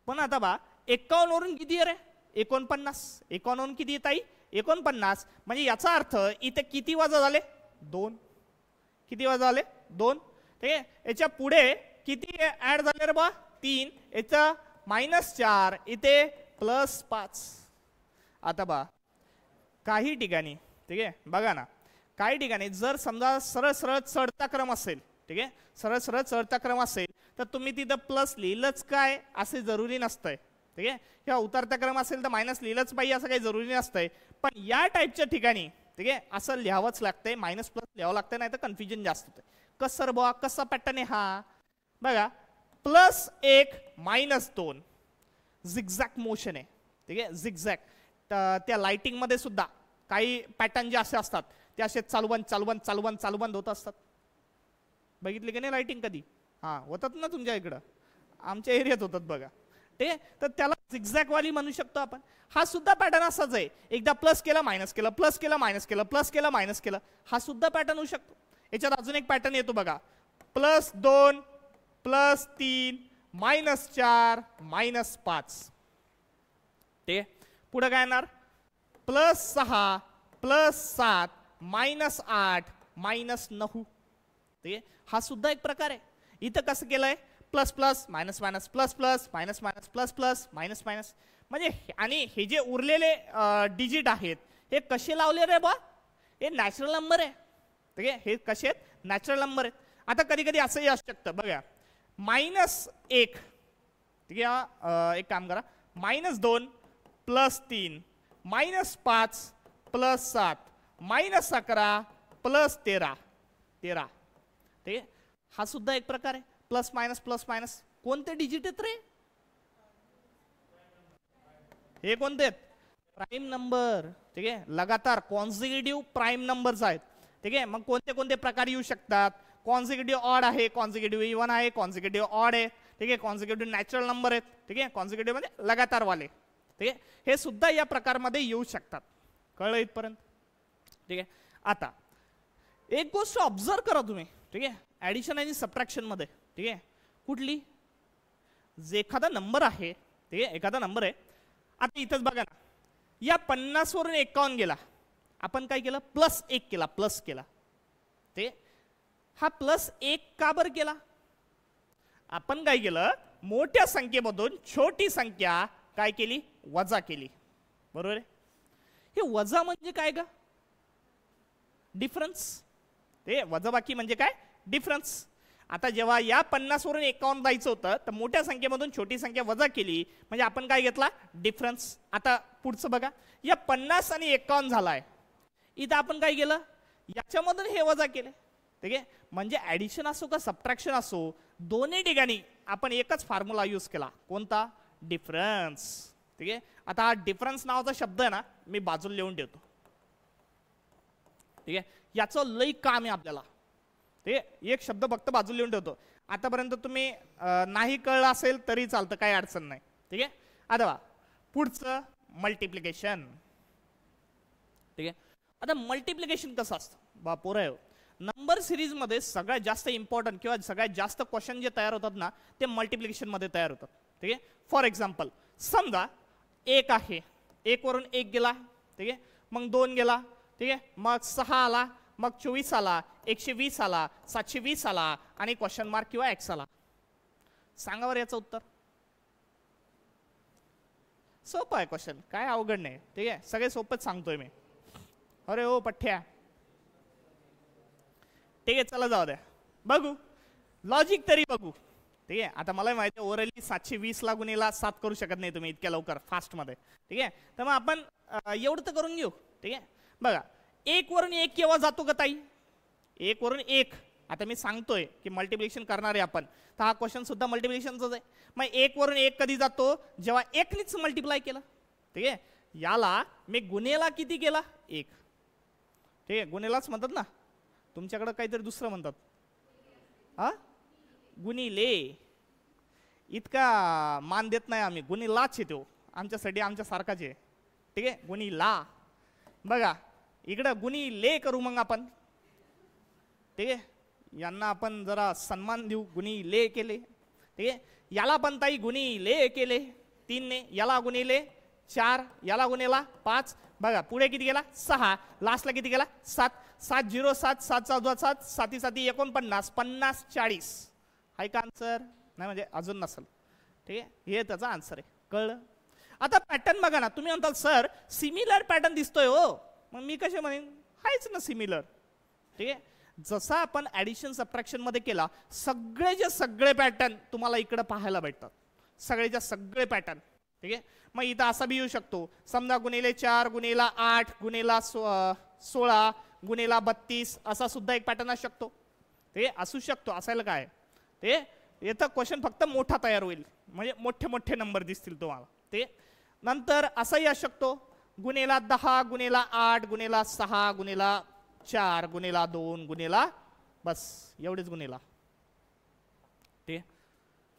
पण आता बा 51 वरून किती रे? 49. 51 वरून किती येत आहे? 49. म्हणजे याचा अर्थ इथे किती वजा झाले? 2. किती वजा झाले? 2, ठीक आहे. याच्या पुढे किती ऍड झाले रे बा? 3. याचा -4, इथे +5. आता बा काही ठिकाणी, ठीक आहे, बघा ना, काही ठिकाणी जर समजा सरळ सरळ चढता क्रम असेल, ठीक आहे, सरळ सरळ चढता क्रम असेल तर तुम्ही तिथं प्लस लिहिलंच काय असे जरुरी नसतंय, ठीक आहे. किंवा उतरता क्रम असेल तर मायनस लिहिलंच पाहिजे असं काही जरुरी नसतंय. पण या टाईपच्या ठिकाणी, ठीक आहे, असं लिहावंच लागतंय, मायनस प्लस लिहावं लागतंय, नाही तर कन्फ्युजन जास्त होतंय. कसं बुवा, कसा पॅटर्न आहे हा? बघा, +1 -2 झिगझॅग मोशन आहे, ठीक आहे. झिगझॅग त्या लाइटिंग मध्ये सुद्धा काही पॅटर्न जे असे असतात ते असे चालवण चालवण चालवण चालवण होत असतात. बघितले की नाही लाइटिंग कधी? हा, होतात ना तुमच्या इकडं, आमच्या एरियात होतात बघा, ठीक आहे. तर त्याला झिगझॅग वाली म्हणू शकतो आपण. हा सुद्धा पॅटर्न असाच आहे, एकदा प्लस केला मायनस केलं, प्लस केला मायनस केलं, प्लस केला मायनस केलं, हा सुद्धा पॅटर्न होऊ शकतो. याच्यात अजून एक पॅटर्न येतो बघा, +2 +3 -4 -5, ठीक आहे. पुढे काय येणार? +6 +7 -8 -9, ठीक आहे. हा सुद्धा एक प्रकार आहे. इथं कसं केलंय? Plus plus minus minus plus plus minus minus plus plus minus minus, म्हणजे आणि हे जे उरलेले डिजिट आहेत हे कसे लावले रे बा? हे नॅचरल नंबर आहे, ठीक आहे. हे कसे आहेत? नॅचरल नंबर आहेत. आता कधी कधी असंही असू शकतं बघा, -1, ठीक आहे. एक काम करा, -2 +3 -5 +7 -11 +13, 13, ठीक आहे. हा सुद्धा एक प्रकार आहे. प्लस मायनस कोणते डिजिट आहेत रे? हे कोणते आहेत? प्राईम नंबर, ठीक आहे. लगातार कॉन्झिक्युटिव्ह प्राईम नंबर्स आहेत, ठीक आहे. मग कोणते कोणते प्रकार येऊ शकतात? कॉन्झिक्युटिव्ह ऑड आहे, कॉन्झिक्युटिव्ह इव्हन आहे, कॉन्झिक्युटिव्ह ऑड आहे, ठीक आहे. कॉन्झिक्युटिव्ह नॅचरल नंबर आहेत, ठीक आहे. कॉन्झिक्युटिव्ह म्हणजे लगातार वाले, ठीक आहे. हे सुद्धा या प्रकारमध्ये येऊ शकतात. कळलं इथपर्यंत? ठीक आहे. आता एक गोष्ट ऑब्झर्व करा तुम्ही, ठीक आहे, ऍडिशन आणि सबट्रॅक्शन मध्ये, ठीक आहे. कुठली? जे एखादा नंबर आहे, ठीक आहे, एखादा नंबर आहे. आता इथंच बघा ना, या 50 वरून 51 गेला, आपण काय केलं +1 केला, प्लस केला. ते हा +1 का बरं केला? आपण काय केलं मोठ्या संख्येमधून छोटी संख्या काय केली वजा केली. बरोबर आहे. हे वजा म्हणजे काय ग? डिफरन्स. ते वजाबाकी म्हणजे काय डिफरन्स. आता जेव्हा या 50 वरून 51 जायचं होतं तर मोठ्या संख्येमधून छोटी संख्या वजा केली म्हणजे आपण काय घेतला डिफरन्स. आता पुढचं बघा, या 50 आणि 51 झालाय, इथं आपण काय केलं याच्यामधून हे वजा केले. ठीक आहे. म्हणजे ऍडिशन असो का सबट्रॅक्शन असो दोन्ही ठिकाणी आपण एकच फॉर्म्युला यूज केला. कोणता? डिफरन्स. ठीक आहे. आता हा डिफरन्स नावाचा शब्द आहे ना मी बाजूला लिहून ठेवतो. ठीक आहे. याचं लई काम आहे आपल्याला. ते एक शब्द फक्त बाजूला लिहून ठेवतो. आतापर्यंत तुम्ही नाही कळलं असेल तरी चालतं, काही अडचण नाही. ठीक आहे. आता पुढचं मल्टिप्लिकेशन. ठीक आहे. आता मल्टिप्लिकेशन कसं असतं बापोराय, नंबर सिरीज मध्ये सगळ्यात जास्त इम्पॉर्टंट किंवा सगळ्यात जास्त क्वेश्चन जे तयार होतात ना ते मल्टिप्लिकेशन मध्ये तयार होतात. ठीक आहे. फॉर एक्झाम्पल समजा 1 आहे, 1 वरून 1 गेला. ठीक आहे. मग 2 गेला. ठीक आहे. मग 6 आला, मग 24 आला, 120 आला, 720 आला आणि क्वेश्चन मार्क किंवा एक्स आला. सांगा बरं याचं उत्तर. सोपं आहे क्वेश्चन, काय अवघड नाही. ठीक आहे. सगळे सोपंच सांगतोय मी. अरे ओ पठ्ठ्या. ठीक आहे. चला जाऊ द्या, बघू लॉजिक तरी बघू. ठीक आहे. आता मला माहिती आहे ओरली 720 ला गुणीला 7 करू शकत नाही तुम्ही इतक्या लवकर फास्ट मध्ये. ठीक आहे. तर मग आपण एवढं तर करून घेऊ. ठीक आहे. बघा 1 वरून 1 केव्हा जातो का ताई? 1 वरून 1. आता मी सांगतोय की मल्टिप्लिकेशन करणार आहे आपण, तर हा क्वेश्चन सुद्धा मल्टिप्लिकेशनचाच आहे. मग 1 वरून 1 कधी जातो? जेव्हा 1 नीच मल्टिप्लाय केलं. ठीक आहे. याला मी गुन्हेला किती केला? 1. ठीक आहे. गुन्हेलाच म्हणतात ना, तुमच्याकडे काहीतरी दुसरं म्हणतात. हा गुणिले. इतका मान देत नाही आम्ही, गुणिलाच येतो आमच्यासाठी, आमच्या सारखाच आहे. ठीक आहे. गुणिला. बघा इकडं गुणिले करू मग आपण. ठीक आहे. यांना आपण जरा सन्मान देऊ, गुणिले केले. ठीक आहे. याला पण ताई गुणिले केले 3 ने, याला गुणिले 4, याला गुणिला 5. बघा पुढे किती गेला 6, लास्टला किती गेला 7. 7 0 7 7 14 7 7 7 49 50 40. आहे का आन्सर? नाही म्हणजे अजून नसेल. ठीक आहे. हे त्याचा आन्सर आहे. कळलं? आता पॅटर्न बघा ना, तुम्ही म्हणताल सर सिमिलर पॅटर्न दिसतोय हो, मग मी कसे म्हणेन हायच ना सिमिलर. ठीक आहे. जसा आपण ऍडिशन सबट्रॅक्शन मध्ये केला सगळेचे सगळे पॅटर्न तुम्हाला इकडे पाहायला भेटतात, सगळेच्या सगळे पॅटर्न. ठीक आहे. मग इथं असा बी येऊ शकतो, समजा गुणिले 4 गुणिला 8 गुणिला 16 गुणिला 32 असा सुद्धा एक पॅटर्न असू शकतो. ते असू शकतो, असायला काय ते येतं. क्वेश्चन फक्त मोठा तयार होईल, म्हणजे मोठे मोठे नंबर दिसतील तुम्हाला. ते नंतर असाही असू शकतो, गुणिला 10 गुणिला 8 गुणिला 6 गुणिला 4 गुणिला 2 गुणिला बस एवढेच गुणिला. ठीक आहे.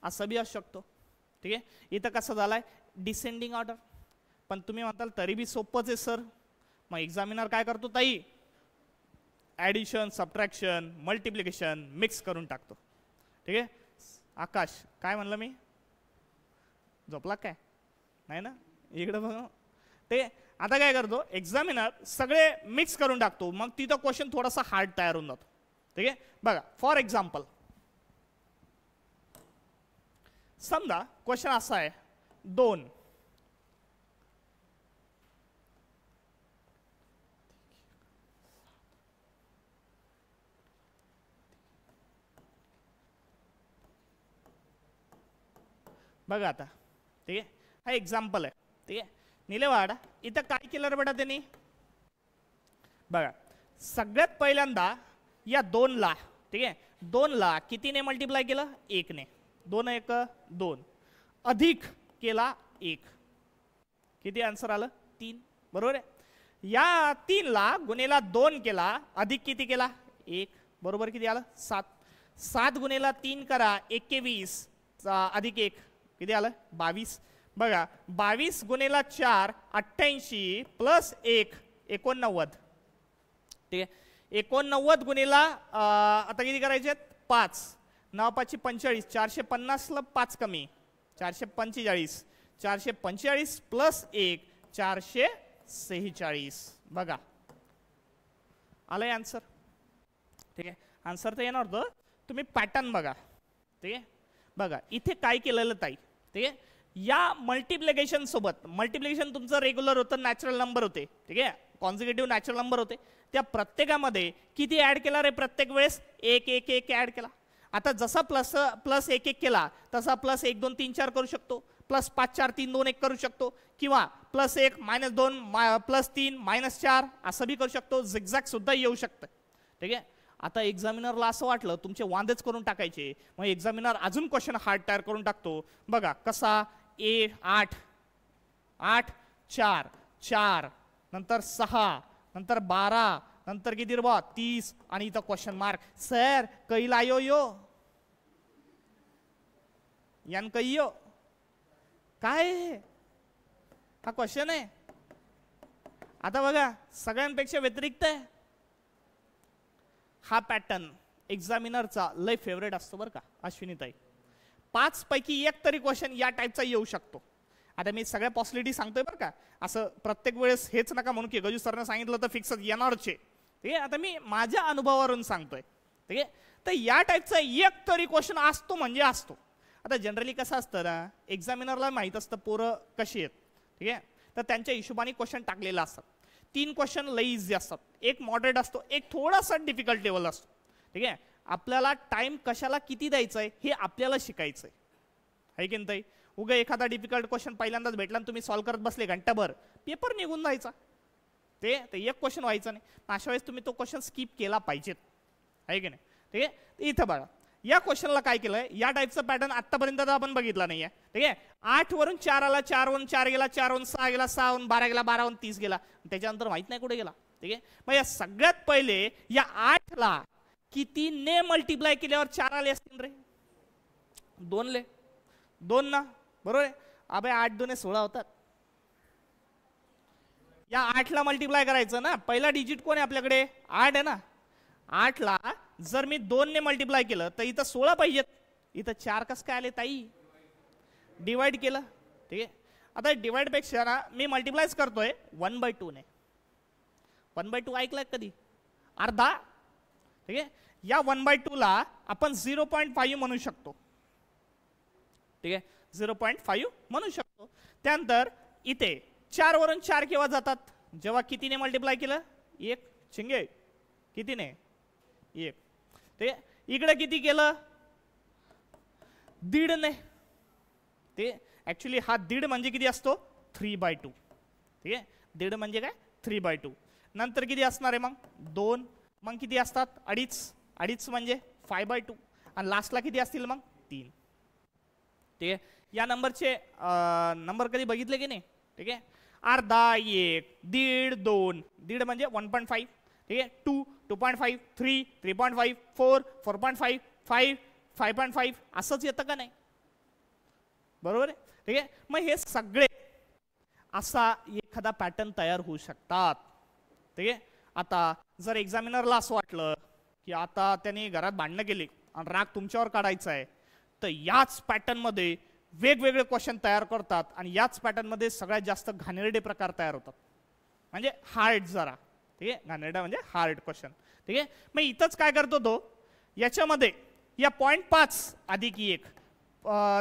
असं बी असू शकतो. ठीक आहे. इथं कसं झालंय डिसेंडिंग ऑर्डर, पण तुम्ही म्हणताल तरी बी सोपंच आहे सर. मग एक्झामिनर काय करतो ताई, ऍडिशन सबट्रॅक्शन मल्टिप्लिकेशन मिक्स करून टाकतो. ठीक आहे. आकाश काय म्हणलं मी, झोपला काय? नाही ना, इकडे बघ. ते आता काय करतो एक्झामिनर सगळे मिक्स करून टाकतो, मग तिथं क्वेश्चन थोडासा हार्ड तयार होऊन जातो. ठीक आहे. बघा फॉर एक्झाम्पल समजा क्वेश्चन असा आहे 2. बघा आता. ठीक आहे. हा एक्झाम्पल आहे. ठीक आहे. निलेवाडा इथं काय केलं रे बेटा त्यांनी, बघा सगळ्यात पहिल्यांदा या 2 ला, ठीक आहे 2 ला कितीने मल्टिप्लाय केलं 1 ने. 2 1 2 अधिक केला 1, किती आन्सर आलं 3. बरोबर आहे. या 3 ला गुणिला 2 केला, अधिक किती केला 1, बरोबर किती आलं 7. 7 गुणिला 3 करा 21 अधिक 1 किती आलं 22. बघा 22 गुणिला 4 88 प्लस 1 89. ठीक आहे. 89 गुणिला आता किती करायचे 5 9 5 45 450 ला 5 कमी 445 445 प्लस 1 450. 46. बघा आलंय आन्सर. ठीक आहे, आन्सर तर येणार होतं. तुम्ही पॅटर्न बघा. ठीक आहे, बघा इथे काय केलेलं ताई. ठीक आहे, या मल्टिप्लिकेशन सोबत, मल्टिप्लिकेशन तुमचं रेग्युलर होतं, नॅचरल नंबर होते. ठीक आहे, कॉन्झिक्युटिव्ह नॅचरल नंबर होते. त्या प्रत्येकामध्ये किती ऍड केला रे? प्रत्येक वेळेस एक एक एक ऍड केला. आता जसा प्लस प्लस एक एक केला तसा प्लस 1 2 3 4 करू शकतो, प्लस 5 4 3 2 1 करू शकतो, किंवा प्लस 1 -2 प्लस 3 -4 असं बी करू शकतो. झिगझॅग सुद्धा येऊ शकतं. ठीक आहे, आता एक्झामिनरला असं वाटलं तुमचे वांदेच करून टाकायचे, मग एक्झामिनर अजून क्वेश्चन हार्ड तयार करून टाकतो. बघा कसा, 8 8 4 4 नंतर 6 नंतर 12 नंतर किती रे बा 30 आणि इथं क्वेश्चन मार्क. सर कैल आयो यो यान कैयो काय हा क्वेश्चन आहे. आता बघा सगळ्यांपेक्षा व्यतिरिक्त आहे हा पॅटर्न. एक्झामिनरचा लय फेवरेट असतो बरं का अश्विनीताई. 5 पैकी 1 तरी क्वेश्चन या टाईपचा येऊ शकतो. आता मी सगळ्या पॉसिबिलिटी सांगतोय बरं का, असं प्रत्येक वेळेस हेच नका म्हणून की गजू सरनं सांगितलं तर फिक्स येणारच आहे. ठीक आहे, आता मी माझ्या अनुभवावरून सांगतोय. ठीक आहे, तर या टाईपचा 1 तरी क्वेश्चन असतो म्हणजे असतो. आता जनरली कसं असतं ना, एक्झामिनरला माहीत असतं पोरं कशी आहेत. ठीक आहे, तर त्यांच्या हिशोबाने क्वेश्चन टाकलेला असतात. 3 क्वेश्चन लई इझी असतात, एक मॉडरेट असतो, एक थोडासा डिफिकल्ट लेवल असतो. ठीक आहे, आपल्याला टाइम कशाला किती द्यायचा आहे हे आपल्याला शिकायचंय आहे की नाही. उगा एखादा डिफिकल्ट क्वेश्चन पहिल्यांदाच भेटला आणि तुम्ही सॉल्व्ह करत बसले घंटाभर, पेपर निघून जायचा. ते एक क्वेश्चन व्हायचं नाही. अशा वेळेस तुम्ही तो क्वेश्चन स्किप केला पाहिजेत आहे की नाही. ठीक आहे, इथं बघा या क्वेश्चनला काय केलंय, या टाईपचा पॅटर्न आतापर्यंत आपण बघितला नाहीये. ठीक आहे, 8 वरून 4 आला, 4 वरून 4 गेला, 4 वरून 6 गेला, 6 वरून 12 गेला, 12 वरून 30 गेला, त्याच्यानंतर माहित नाही कुठे गेला. ठीक आहे, मग या सगळ्यात पहिले या 8 ला किती ने मल्टिप्लाय केल्यावर 4 आले असतील रे? 2 ले 2 ना, बरोबर आहे. अबे 8 2 16 होतात. या 8 ला मल्टिप्लाय करायचं ना, पहिला डिजिट कोण आहे आपल्याकडे? 8 आहे ना. 8 ला जर मी 2 ने मल्टिप्लाय केलं तर इथं 16 पाहिजेत. इथं 4 कस काय आले ताई? डिवाइड केलं. ठीक आहे, आता डिवाइड पेक्षा ना मी मल्टिप्लायच करतोय 1/2 ने. 1/2 ऐकलंय कधी? अर्धा. ठीक आहे, या 1/2 ला आपण 0.5 म्हणू शकतो. ठीक आहे, 0.5 म्हणू शकतो. त्यानंतर इथे 4 वरून 4 केव्हा जातात? जेव्हा कितीने मल्टिप्लाय केलं? 1. चिंगे कितीने? 1. ते इकडे किती केलं? 1.5 ने. ते ऍक्च्युली हा 1.5 म्हणजे किती असतो? 3/2. ठीक आहे, 1.5 म्हणजे काय? 3/2. नंतर किती असणार आहे मग? 2. मग किती असतात? 2.5. 2.5 म्हणजे 5/2. आणि लास्टला किती असतील मग? 3. ठीक आहे, या नंबरचे नंबर कधी बघितले की नाही? ठीक आहे, अर्धा, 1, 1.5, 2. 1.5 म्हणजे 1.5. ठीक आहे, 2, 2.5, 3, 3.5, 4, 4.5, 5, 5.5 असंच येतं का नाही? बरोबर आहे. ठीक आहे, मग हे सगळे असा एखादा पॅटर्न तयार होऊ शकतात. ठीक आहे, आता जर एक्झामिनरला असं वाटलं की आता त्याने घरात भांडणं केली आणि राग तुमच्यावर काढायचा आहे, तर याच पॅटर्न मध्ये वेगवेगळे क्वेश्चन तयार करतात आणि याच पॅटर्न मध्ये सगळ्यात जास्त घाणेरडे प्रकार तयार होतात, म्हणजे हार्ड जरा. ठीक आहे, घाणेरडा म्हणजे हार्ड क्वेश्चन. ठीक आहे, मग इथंच काय करतो तो, याच्यामध्ये या 0.5 अधिक 1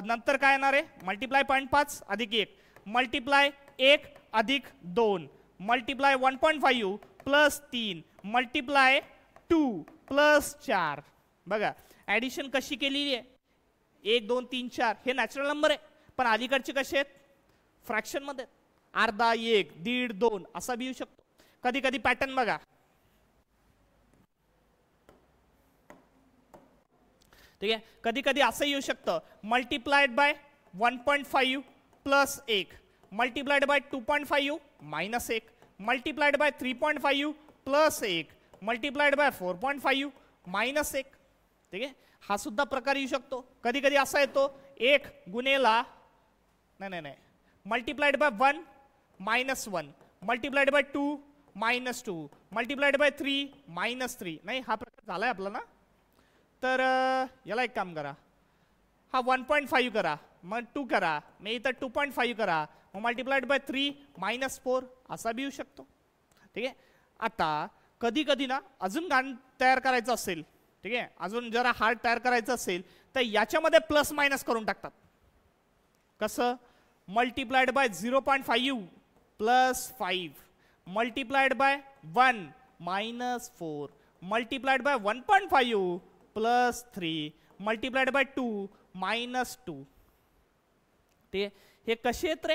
नंतर काय येणार आहे? मल्टिप्लाय 0.5 अधिक 1 मल्टिप्लाय 1 अधिक 2 मल्टिप्लाय 1.5 प्लस 3 मल्टिप्लाय 2 प्लस 4. बघा ऍडिशन कशी केलेली आहे? 1 2 3 4 हे नॅचरल नंबर आहे, पण अलीकडचे कसे आहेत? फ्रॅक्शन मध्ये. अर्धा, 1, 1.5, 2 असा बी येऊ शकतो. कधी कधी पॅटर्न बघा. ठीक आहे, कधी कधी असं येऊ शकतं, multiplied by 1.5 plus 1 multiplied by 2.5 minus 1 multiplied by 3.5 plus 1 multiplied by 4.5 minus 1. ठीक आहे, हा सुद्धा प्रकार येऊ शकतो. कधी कधी असा येतो 1 गुणेला नाही multiplied by 1 minus 1 multiplied by 2 minus 2 multiplied by 3 minus 3. नाही, हा प्रकार झालाय आपला ना. तर याला एक काम करा, हा 1.5 करा मग 2 करा, मग इथं 2.5 करा, मग मल्टिप्लाइड बाय 3 -4 असा बी येऊ शकतो. ठीक आहे. आता कधी कधी ना अजून गाण तयार करायचं असेल, ठीक आहे, अजून जरा हार्ड तयार करायचं असेल तर याच्यामध्ये प्लस मायनस करून टाकतात. कसं? Multiplied by 0.5 plus 5 multiplied by 1 -4 multiplied by 1.5 plus 3 multiplied by 2 -2. ते हे कसे आहेत रे?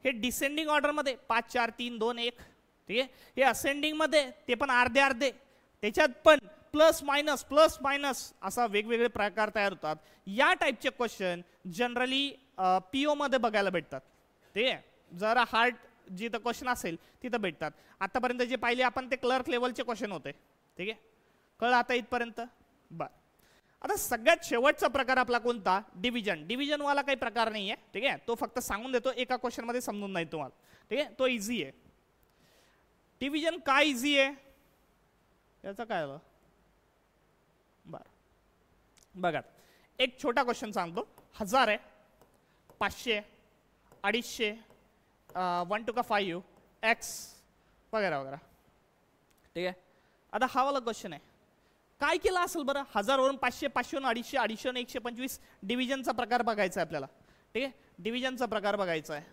हे डिसेंडिंग ऑर्डर मध्ये 5 4 3 2 1. ठीक आहे. हे असेंडिंग मध्ये ते पण अर्धे अर्धे, त्याच्यात पण प्लस मायनस असा वेगवेगळे प्रकार तयार होतात. या टाईपचे क्वेश्चन जनरली पीओ मध्ये बघायला भेटतात. ते जरा हार्ड जिथं क्वेश्चन असेल तिथं भेटतात. आतापर्यंत जे पाहिले आपण ते क्लर्क लेवलचे क्वेश्चन होते. ठीक आहे. कळलं आता इथपर्यंत? बर. आता सगळ्यात शेवटचा प्रकार आपला कोणता? डिव्हिजन. डिव्हिजन वाला काही प्रकार नाही आहे. ठीक आहे. तो फक्त सांगून देतो, एका क्वेश्चन मध्ये समजून नाही तुम्हाला. ठीक आहे. तो इझी आहे. डिव्हिजन काय इझी आहे याचं काय आलं? बर बघा, एक छोटा क्वेश्चन सांगतो. 1000 आहे, 500, 250, 1 to 5 x वगैरे वगैरे. ठीक आहे. आता हा वाला क्वेश्चन आहे. काय केलं असेल बरं? 1000 वरून 500, 500 वरून 250, 250 वरून 125. डिव्हिजनचा प्रकार बघायचा आहे आपल्याला. ठीक आहे. डिव्हिजनचा प्रकार बघायचा आहे.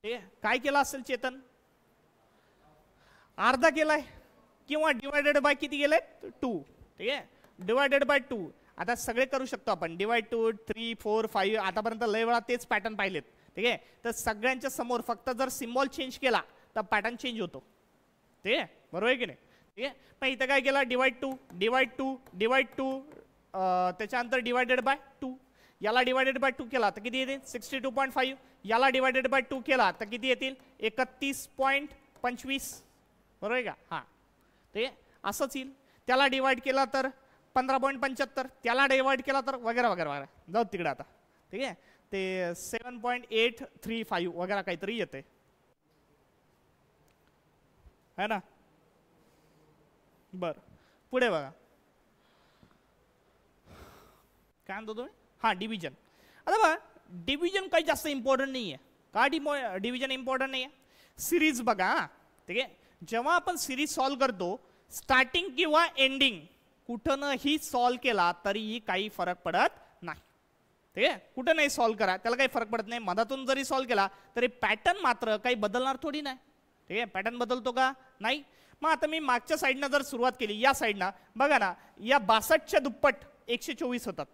ठीक आहे. काय केलं असेल चेतन? अर्धा केलाय किंवा डिवायडेड बाय किती गेले? 2. ठीक आहे. Divided by 2. आता सगळे करू शकतो आपण. डिवाइड 2, 3, 4, 5. आतापर्यंत लय वेळा तेच पॅटर्न पाहिलेत. ठीक आहे. तर सगळ्यांच्या समोर फक्त जर सिम्बॉल चेंज केला तर पॅटर्न चेंज होतो. ठीक आहे. बरोबर आहे की नाही? ठीक आहे. पण इथं काय केला? डिवाइड 2, डिवाइड 2, डिवाइड 2, त्याच्यानंतर डिवायडेड बाय 2. याला डिवायडेड बाय 2 केला तर किती येतील? 62.5. याला डिवायडेड बाय 2 केला तर किती येतील? 31.25. बरोबर आहे का? हां. ते असंच येईल. त्याला डिवाइड केला तर 15.75. त्याला डिवाइड केला तर वगैरे वगैरे वगैरे. जाऊ तिकडे आता. ठीक आहे. ते 7.835 वगैरे काहीतरी येते, है ना? बर, पुढे बघा. काय म्हणतो तुम्ही? हा, डिव्हिजन. आता बघा, डिव्हिजन काही जास्त इम्पॉर्टंट नाही आहे. का डिव्हिजन इम्पॉर्टंट नाही आहे? सिरीज बघा. ठीक आहे. जेव्हा आपण सिरीज सॉल्व करतो, स्टार्टिंग किंवा एंडिंग कुठनंही सॉल्व केला तरीही काही फरक पडत नाही. ठीक आहे. कुठं नाही सॉल्व करा त्याला काही फरक पडत नाही. मधातून जरी सॉल्व केला तरी पॅटर्न मात्र काही बदलणार थोडी नाही. ठीक आहे. पॅटर्न बदलतो का? नाही. मग आता मी मागच्या साईडनं जर सुरुवात केली, या साईडनं बघा ना, या 62च्या दुप्पट 124 होतात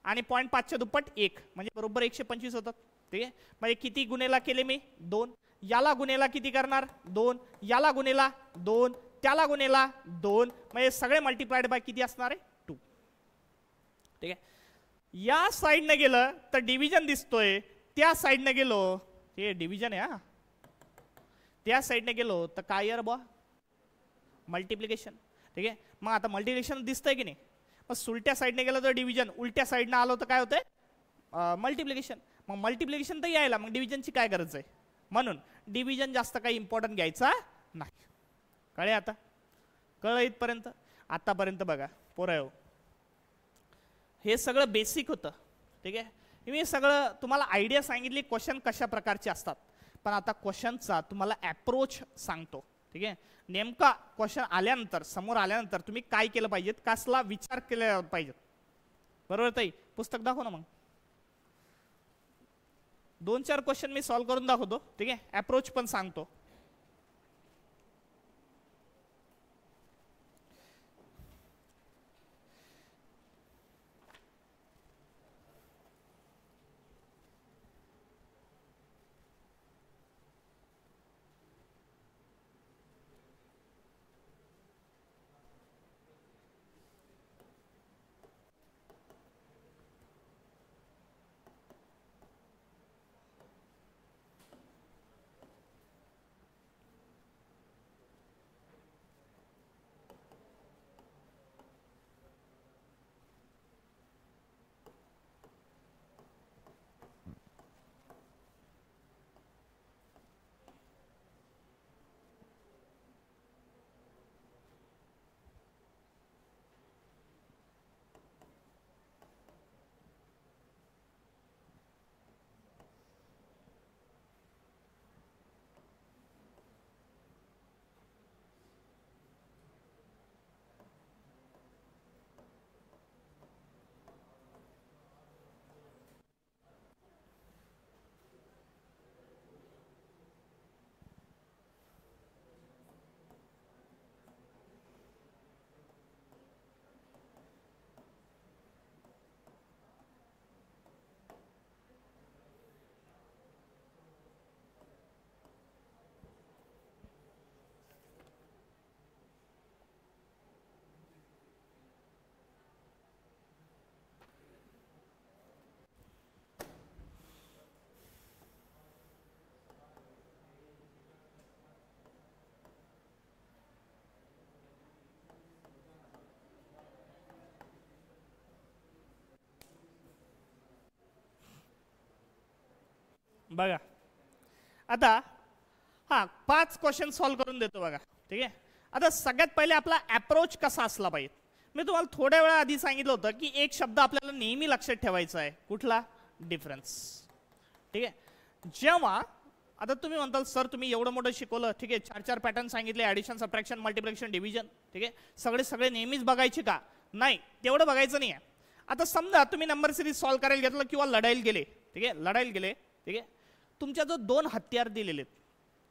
आणि 0.5च्या दुप्पट 1 म्हणजे बरोबर 125 होतात. ठीक आहे. म्हणजे किती गुन्हेला केले मी? 2. याला गुन्हेला किती करणार? 2. याला गुन्हेला 2. त्याला गुन्हेला 2. म्हणजे सगळे मल्टिप्लाइड बाय किती असणार आहे? 2. ठीक आहे. या साईडनं गेलं तर डिव्हिजन दिसतोय, त्या साईडनं गेलो, हे डिव्हिजन आहे. हा, त्या साईडने गेलो तर काय यार बा? मल्टिप्लिकेशन. ठीक आहे. मग आता मल्टिप्लिकेशन दिसतंय की नाही? मग सुलट्या साईडने गेलं तर डिव्हिजन, उलट्या साईडनं आलो तर काय होतंय? मल्टिप्लिकेशन. मग मल्टिप्लिकेशन तर यायला, मग डिव्हिजनची काय गरज आहे? म्हणून डिव्हिजन जास्त काही इम्पॉर्टंट घ्यायचा नाही. कळे आता? कळलं इथपर्यंत? आतापर्यंत बघा पोरायो, हे सगळं बेसिक होतं. ठीक आहे. मी सगळं तुम्हाला आयडिया सांगितली क्वेश्चन कशा प्रकारचे असतात, पण आता क्वेश्चनचा तुम्हाला अप्रोच सांगतो. ठीक आहे. नेमका क्वेश्चन आल्यानंतर, समोर आल्यानंतर तुम्ही काय केलं पाहिजेत, कसला विचार केला पाहिजेत. बरोबर ताई? पुस्तक दाखव ना. मग 2-4 क्वेश्चन मी सॉल्व्ह करून दाखवतो. ठीक आहे. अप्रोच पण सांगतो. बघा आता हा 5 क्वेश्चन सॉल्व्ह करून देतो बघा. ठीक आहे. आता सगळ्यात पहिले आपला अप्रोच कसा असला पाहिजे. मी तुम्हाला थोड्या वेळा आधी सांगितलं होतं की एक शब्द आपल्याला नेहमी लक्षात ठेवायचा आहे. कुठला? डिफरन्स. ठीक आहे. जेव्हा आता तुम्ही म्हणताल सर तुम्ही एवढं मोठं शिकवलं, ठीक आहे, 4 पॅटर्न सांगितले, ॲडिशन, सबट्रॅक्शन, मल्टिप्लिकेशन, डिव्हिजन, ठीक आहे, सगळे नेहमीच बघायचे का? नाही, तेवढं बघायचं नाही आहे. आता समजा तुम्ही नंबर सिरीज सॉल्व्ह करायला घेतलं किंवा लढायला गेले, ठीक आहे, लढायला गेले, ठीक आहे, तुमच्या जो 2 हत्यार दिलेले आहेत,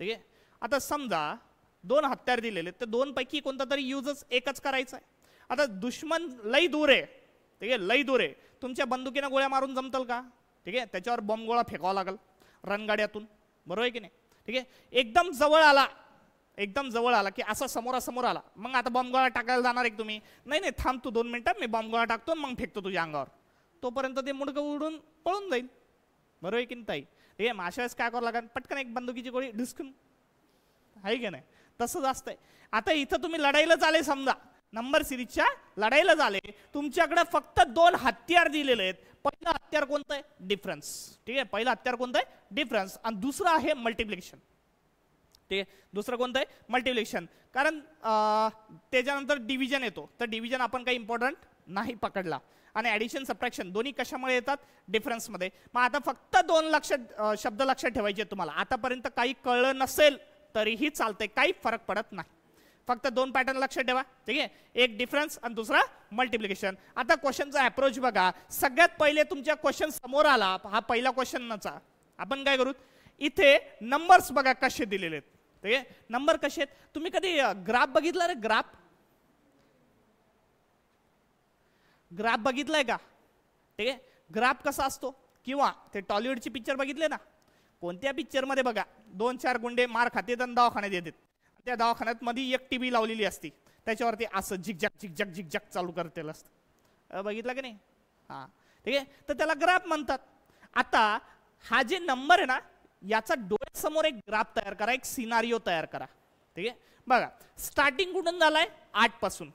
ठीक आहे, आता समजा 2 हत्यार दिलेले आहेत, तर 2 पैकी कोणता तरी यूजच एकच करायचा आहे. आता दुश्मन लई दूर आहे, ठीक आहे, लई दूर आहे, तुमच्या बंदुकीनं गोळ्या मारून जमतल का? ठीक आहे, त्याच्यावर बॉम्ब गोळा फेकावा लागेल रणगाड्यातून, बरोबर आहे की नाही? ठीक आहे, एकदम जवळ आला की असा समोरासमोर आला, मग आता बॉम्ब गोळा टाकायला जाणार आहे तुम्ही? नाही, थांब तू 2 मिनिटं, मी बॉम्ब गोळा टाकतो मग फेकतो तुझ्या अंगावर. तोपर्यंत ते मुडकं उडून पळून जाईल, बरोबर आहे की नाही ताई? ठीक आहे, अशा वेळेस काय करावं लागेल? पटकन एक बंदुकीची गोळी ढिसकून, आहे की नाही? तसंच असतंय. आता इथं तुम्ही लढाईला झाले, समजा नंबर सिरीजच्या लढाईला झाले, तुमच्याकडे फक्त 2 हत्यार दिलेले आहेत. पहिलं हत्यार कोणतं आहे? डिफरन्स. ठीक आहे, पहिलं हत्यार कोणतं आहे? डिफरन्स. आणि दुसरं आहे मल्टिप्लिकेशन. ठीक आहे, दुसरं कोणतं आहे? मल्टिप्लिकेशन. कारण त्याच्यानंतर डिव्हिजन येतो, तर डिव्हिजन आपण काही इम्पॉर्टंट नाही पकडला. आणि ॲडिशन, सबट्रॅक्शन दोन्ही कशामुळे येतात? डिफरन्समध्ये. मग आता फक्त 2 शब्द लक्षात ठेवायचे तुम्हाला. आतापर्यंत काही कळलं नसेल तरीही चालतंय, काही फरक पडत नाही. फक्त 2 पॅटर्न लक्षात ठेवा. ठीक आहे, एक डिफरन्स आणि दुसरा मल्टिप्लिकेशन. आता क्वेश्चनचा अप्रोच बघा. सगळ्यात पहिले तुमच्या क्वेश्चन समोर आला, हा पहिला क्वेश्चनचा, आपण काय करू? इथे नंबर्स बघा कसे दिलेले आहेत. ठीक आहे, नंबर कसे आहेत? तुम्ही कधी ग्राफ बघितला रे? ग्राफ बघितलाय का? ठीक आहे, ग्राफ कसा असतो? किंवा ते टॉलिवूडची पिक्चर बघितले ना, कोणत्या पिक्चरमध्ये बघा 2-4 गुंडे मार खाते आणि दवाखान्यात येतात. त्या दवाखान्यात मध्ये एक टीव्ही लावलेली असती, त्याच्यावरती असं झिकझॅक चालू करतेलं असतं. बघितलं की नाही? हां, ठीक आहे, तर त्याला ग्राफ म्हणतात. आता हा जे नंबर आहे ना, याचा डोळ्यासमोर एक ग्राफ तयार करा, एक सिनारिओ तयार करा. ठीक आहे, बघा स्टार्टिंग कुठून झालाय? 8 पासून.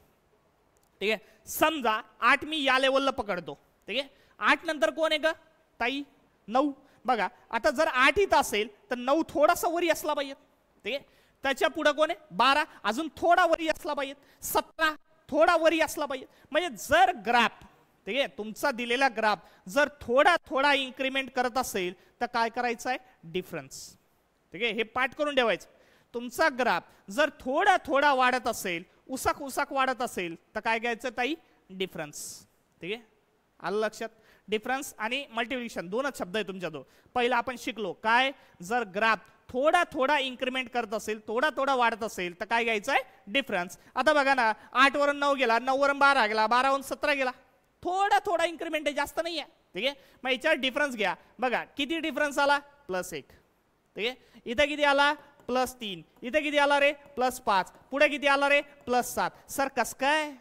ठीक आहे, समजा 8 मी या लेवलला पकडतो. ठीक आहे, 8 नंतर कोण आहे ग ताई? 9. बघा आता जर 8 इथं असेल तर 9 थोडासा वरी असला पाहिजे. ठीक आहे, त्याच्या पुढे कोण आहे? 12, अजून थोडा वरी असला पाहिजे. 17 थोडा वरी असला पाहिजे. म्हणजे जर ग्राफ, ठीक आहे, तुमचा दिलेला ग्राफ जर थोडा इन्क्रीमेंट करत असेल तर काय करायचं आहे? डिफरन्स. ठीक आहे, हे पाठ करून ठेवायचं. तुमचा ग्राफ जर थोडा वाढत असेल, उसाक वाढत असेल तर काय घ्यायचं ताई? डिफरन्स. ठीक आहे, आलं लक्षात? डिफरन्स आणि मल्टिप्लिकेशन 2च शब्द आहे तुमच्या. पहिला आपण शिकलो काय? जर ग्राफ थोडा इन्क्रीमेंट करत असेल, थोडा वाढत असेल तर काय घ्यायचं आहे? डिफरन्स. आता बघा ना, 8 वरून 9 गेला, 9 वरून 12 गेला, 12 वरून 17 गेला. थोडा इन्क्रीमेंट आहे, जास्त नाही आहे. ठीक आहे, मग याच्यावर डिफरन्स घ्या. बघा किती डिफरन्स आला? +1. ठीक आहे, इथं किती आला? +3. इथं किती आला रे? +5. पुढे किती आला रे? +7. सर कस काय?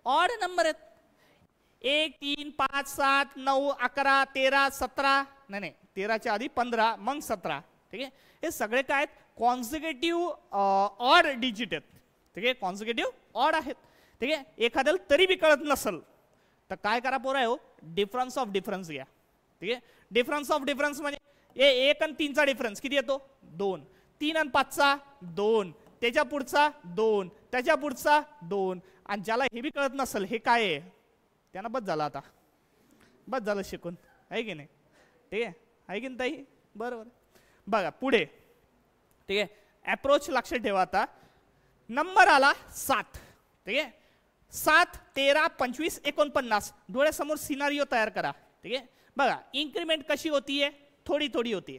ऑड नंबर आहेत. 1, 3, 5, 7, 9, 11, 13, 17. नाही, 13च्या आधी 15, मग 17. ठीक आहे, हे सगळे काय आहेत? कॉन्सिक्युटिव्ह ऑड डिजिट आहेत. ठीक आहे, कॉन्सिक्युटिव्ह ऑड आहेत. ठीक आहे, एखाद्याला तरी बी कळत नसल तर काय करा पोरा हो? डिफरन्स ऑफ डिफरन्स घ्या. ठीक आहे, डिफरन्स ऑफ डिफरन्स म्हणजे 1 आणि 3चा डिफरन्स किती येतो? 2. 3 आणि 5चा 2. त्याच्या पुढचा 2. त्याच्या पुढचा 2. आणि ज्याला हे बी कळत नसल हे काय आहे, त्यांना बस झालं, आता बस झालं शिकून, आहे की नाही? ठीक आहे की नाही ताई? बरोबर. बघा पुढे. ठीक आहे, अप्रोच लक्षात ठेवा. आता नंबर आला 7. ठीक आहे, 7, 13, 25, 49. डोळ्यासमोर सिनारिओ तयार करा. ठीक आहे, बघा इन्क्रीमेंट कशी होतीये? थोडी होतीये.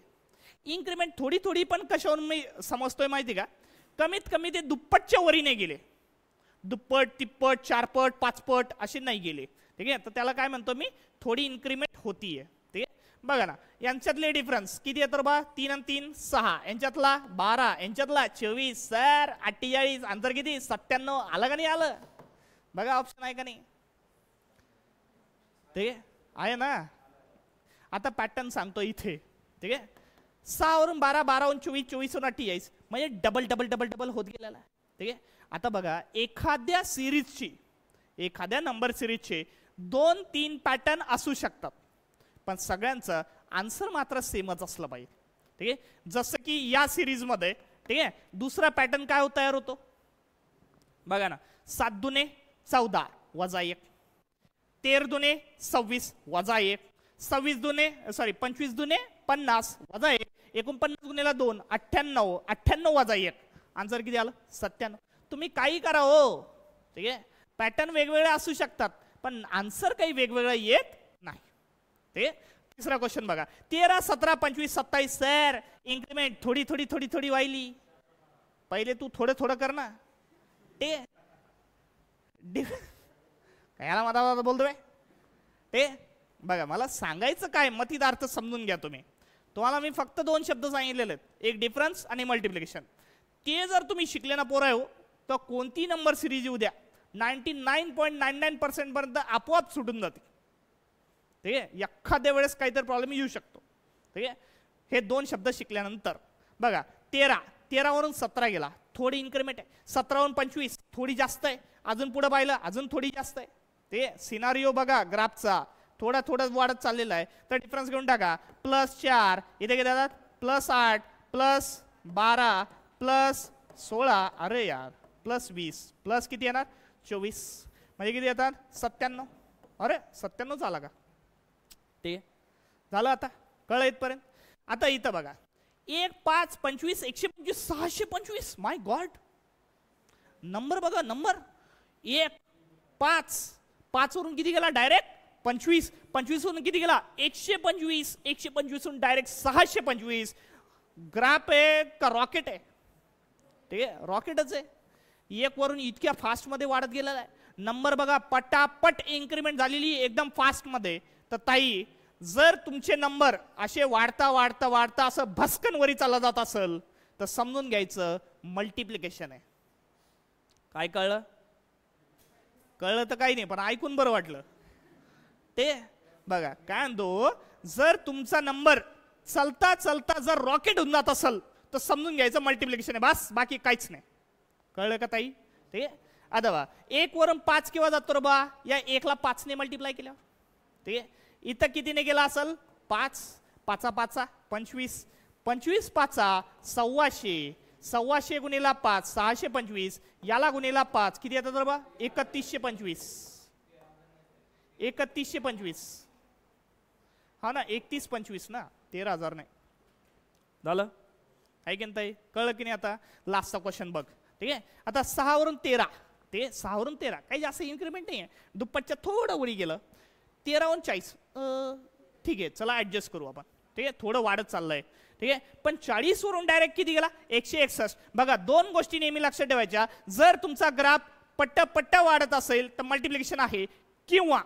इन्क्रीमेंट थोडी पण कशावरून मी समजतोय माहिती का? कमीत कमी ते दुप्पटच्या वरी नाही गेले. दुप्पट, तिप्पट, 4 पट, 5 पट असे नाही गेले. ठीक आहे, तर त्याला काय म्हणतो मी? थोडी इन्क्रीमेंट होतीये. ठीक आहे, बघा ना, यांच्यातले डिफरन्स किती येतो बा? 3 आणि 3 6. यांच्यातला 12, यांच्यातला 24. सर 48. अंतर किती? 97. आलं का नाही आलं? बघा ऑप्शन आहे का नाही? ठीक आहे ना. आता पॅटर्न सांगतो इथे. ठीक आहे, 6 वरून 12, 12 वरून 24, 24 वरून 48. म्हणजे डबल होत गेलेला. ठीक आहे, आता बघा एखाद्या सिरीजची, एखाद्या नंबर सिरीजचे 2-3 पॅटर्न असू शकतात, पण सगळ्यांचं आन्सर मात्र सेमच असलं पाहिजे. ठीक आहे, जसं की या सिरीजमध्ये ठीक आहे दुसरा पॅटर्न काय तयार होतो बघा ना. 7 दुने 14 वजा 1, 13 दुने 26 वजा 1, 25 दुने 50 वजा 1, 49 गुणिले 2 98, 98 वजा 1, आन्सर किती आलं 97. तुम्ही काही करा हो, ठीक आहे पॅटर्न वेगवेगळे असू शकतात पण आन्सर काही वेगवेगळं येत नाही. ठीक आहे, तिसरा क्वेश्चन बघा. 13 17 25 27 सर इन्क्रीमेंट थोडी थोडी थोडी थोडी व्हायली. पहिले तू थोडं थोडं कर ना. ते कायला माझा बोलतोय ते बघा. मला सांगायचं काय मतिदार्थ समजून घ्या तुम्ही. तुम्हाला मी फक्त 2 शब्द सांगितलेले आहेत, एक डिफरन्स आणि मल्टिप्लिकेशन. ते जर तुम्ही शिकले ना पोरं हो तर कोणती नंबर सिरीज येऊ द्या 99.99% पर्यंत आपोआप सुटून जाते. ठीक आहे, एखाद्या वेळेस काहीतरी प्रॉब्लेम येऊ शकतो. ठीक आहे, हे 2 शब्द शिकल्यानंतर बघा 13 वरून 17 गेला थोडी इन्क्रीमेंट आहे. 17 वरून 25 थोडी जास्त आहे. अजून पुढे पाहिलं अजून थोडी जास्त आहे. ते सिनारिओ बघा ग्राफचा थोडा थोडा वाढत चाललेला आहे. तर डिफरन्स घेऊन टाका. +4 इथे किती येतात +8 +12 +16 अरे यार +20 प्लस किती येणार 24 म्हणजे किती येतात 97. अरे 97 झाला का ते झालं. आता कळलं इथपर्यंत. आता इथं बघा 1 5 25 125 625 माय गॉड. नंबर बघा नंबर 1 5 वरून किती गेला डायरेक्ट 25 वरून किती गेला 125 वरून डायरेक्ट 625. ग्राफ आहे का रॉकेट आहे. ठीक आहे रॉकेटच आहे. 1 वरून इतक्या फास्ट मध्ये वाढत गेलेला आहे. नंबर बघा पटापट इन्क्रीमेंट झालेली एकदम फास्ट मध्ये. तर ताई जर तुमचे नंबर असे वाढता वाढता वाढता असं भस्कन वरी चालला जात असेल तर समजून घ्यायचं मल्टिप्लिकेशन आहे. काय कळलं तर काही नाही पण ऐकून बरं वाटलं. ते बघा काय म्हणतो जर तुमचा नंबर चलता चलता जर रॉकेट होऊन जात असेल तर समजून घ्यायचं मल्टिप्लिकेशन आहे बस बाकी काहीच नाही. कळलं का ताई. ठीक आहे, आता बा 1 वरून 5 केव्हा जातो रे बा या 1 ला 5 ने मल्टिप्लाय केल्यावर. ठीक आहे, इथं कितीने गेला असेल 5 5 5 25 25 5 1,600 1,600 गुणिला 5 625 याला गुणिला 5 किती येतात रे बा 3125 3125 हा ना 3125 ना 13,000 नाही झालं आहे की नाही. कळलं की नाही. आता लास्टचा क्वेश्चन बघ. ठीक आहे, आता 6 वरून 13 ते 6 वरून 13 काही जास्त इन्क्रीमेंट नाही आहे. दुप्पटच्या थोडं वरी गेलं. 13 वरून 40 ठीक आहे चला ऍडजस्ट करू आपण. ठीक आहे थोडं वाढत चाललंय. ठीक आहे, पण 40 वरून डायरेक्ट किती गेला 161. बघा 2 गोष्टी नेहमी लक्षात ठेवायच्या. जर तुमचा ग्राफ पट्टा वाढत असेल तर मल्टिप्लिकेशन आहे किंवा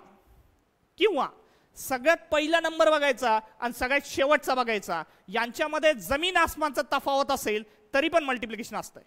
सगळ्यात पहिला नंबर बघायचा आणि सगळ्यात शेवटचा बघायचा. यांच्यामध्ये जमीन आसमानचा तफावत असेल तरी पण मल्टिप्लिकेशन असतंय.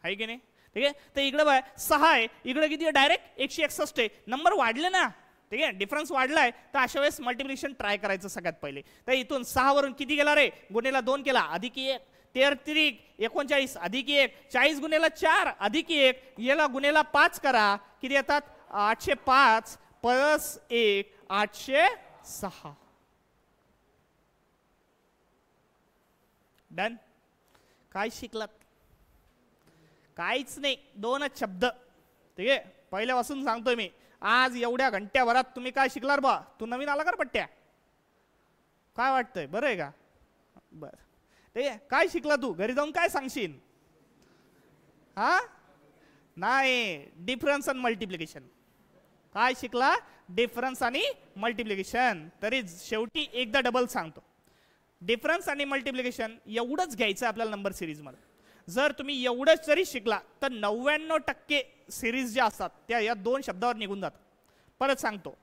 आहे की नाही. ठीक आहे, तर इकडे बघा 6 आहे इकडे किती डायरेक्ट 161 आहे. नंबर वाढले ना. ठीक आहे, डिफरन्स वाढलाय तर अशा वेळेस मल्टिप्लिकेशन ट्राय करायचं सगळ्यात पहिले. तर इथून 6 वरून किती गेला रे गुणिला 2 केला अधिक 1 13 39 अधिक 1 40 गुणिला 4 अधिक 1 याला गुणिला 5 करा किती येतात 805 प्लस 1 806. डन. काय शिकलात काहीच नाही 2च शब्द. ठीक आहे, पहिल्यापासून सांगतोय मी आज एवढ्या घंट्याभरात तुम्ही काय शिकलार बा. तू नवीन आला का पट्ट्या काय वाटतंय बरं आहे का. बर ठीक आहे, काय शिकला तू घरी जाऊन काय सांगशील. हा नाही डिफरन्स आणि मल्टिप्लिकेशन. काय शिकला डिफरन्स आणि मल्टिप्लिकेशन. तरी शेवटी एकदा डबल सांगतो डिफरन्स आणि मल्टिप्लिकेशन एवढंच घ्यायचं आपल्याला नंबर सिरीज मध्ये. जर तुम्ही एवढंच जरी शिकला तर 99% सिरीज ज्या असतात त्या या 2 शब्दावर निघून जातात. परत सांगतो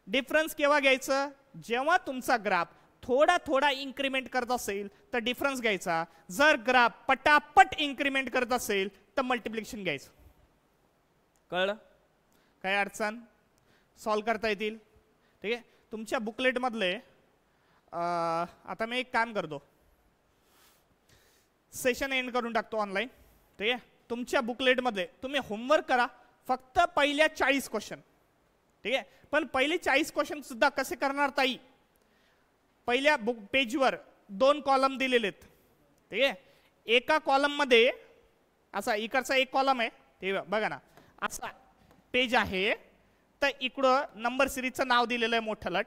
डिफरन्स केव्हा घ्यायचं जेव्हा तुमचा ग्राफ थोडा इन्क्रीमेंट करत असेल तर डिफरन्स घ्यायचा. जर ग्राफ पटापट इन्क्रीमेंट करत असेल तर मल्टिप्लिकेशन घ्यायचं. कळलं. काय अडचण सॉल्व करता येतील. ठीक आहे, तुमच्या बुकलेट मधले आता मी एक काम करतो सेशन एंड करून टाकतो ऑनलाईन. ठीक आहे, तुमच्या बुकलेटमध्ये तुम्ही होमवर्क करा फक्त पहिल्या 40 क्वेश्चन. ठीक आहे, पण पहिले 40 क्वेश्चन सुद्धा कसे करणार ताई पहिल्या बुक पेजवर 2 कॉलम दिलेले आहेत, ठीक आहे. एका कॉलम मध्ये असा इकडचा एक कॉलम आहे, ते बघा ना, असा पेज आहे. तर इकडं नंबर सिरीजचं नाव दिलेलं आहे मोठं लट,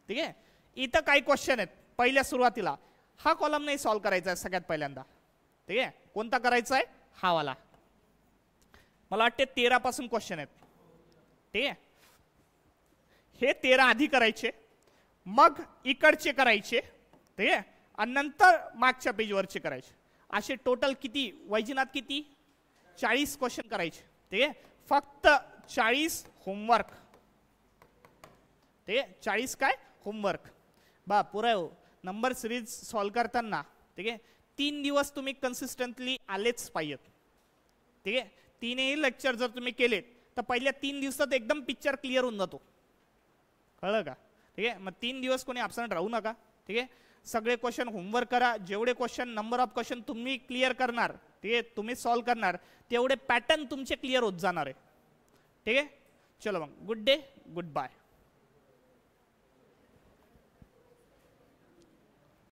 ठीक आहे. इथं काही क्वेश्चन आहेत. पहिल्या सुरुवातीला हा कॉलम नाही सॉल्व्ह करायचा आहे सगळ्यात पहिल्यांदा, ठीक आहे. कोणता करायचा आहे? हा वाला. मला वाटते 13 पासून क्वेश्चन आहेत, ठीक आहे. हे 13 आधी करायचे, मग इकडचे करायचे, ठीक आहे, आणि नंतर मागच्या पेजवरचे करायचे. असे टोटल किती वैजनाथ, किती 40 क्वेश्चन करायचे, ठीक आहे. फक्त 40 होमवर्क, ठीक आहे. 40 काय होमवर्क बा पुरा हो. नंबर सिरीज सॉल्व्ह करताना, ठीक आहे, 3 दिवस तुम्ही कन्सिस्टंटली आलेच पाहिजेत, ठीक आहे. 3ही लेक्चर जर तुम्ही केलेत तर पहिल्या 3 दिवसात एकदम पिक्चर क्लिअर होऊन जातो, कळलं का, ठीक आहे. मग 3 दिवस कोणी ॲब्सेंट राहू नका, ठीक आहे. सगळे क्वेश्चन होमवर्क करा. जेवढे क्वेश्चन नंबर ऑफ क्वेश्चन तुम्ही क्लिअर करणार, ठीक आहे, तुम्ही सॉल्व्ह करणार, तेवढे पॅटर्न तुमचे क्लिअर होत जाणार आहे, ठीक आहे. चलो मग गुड डे, गुड बाय.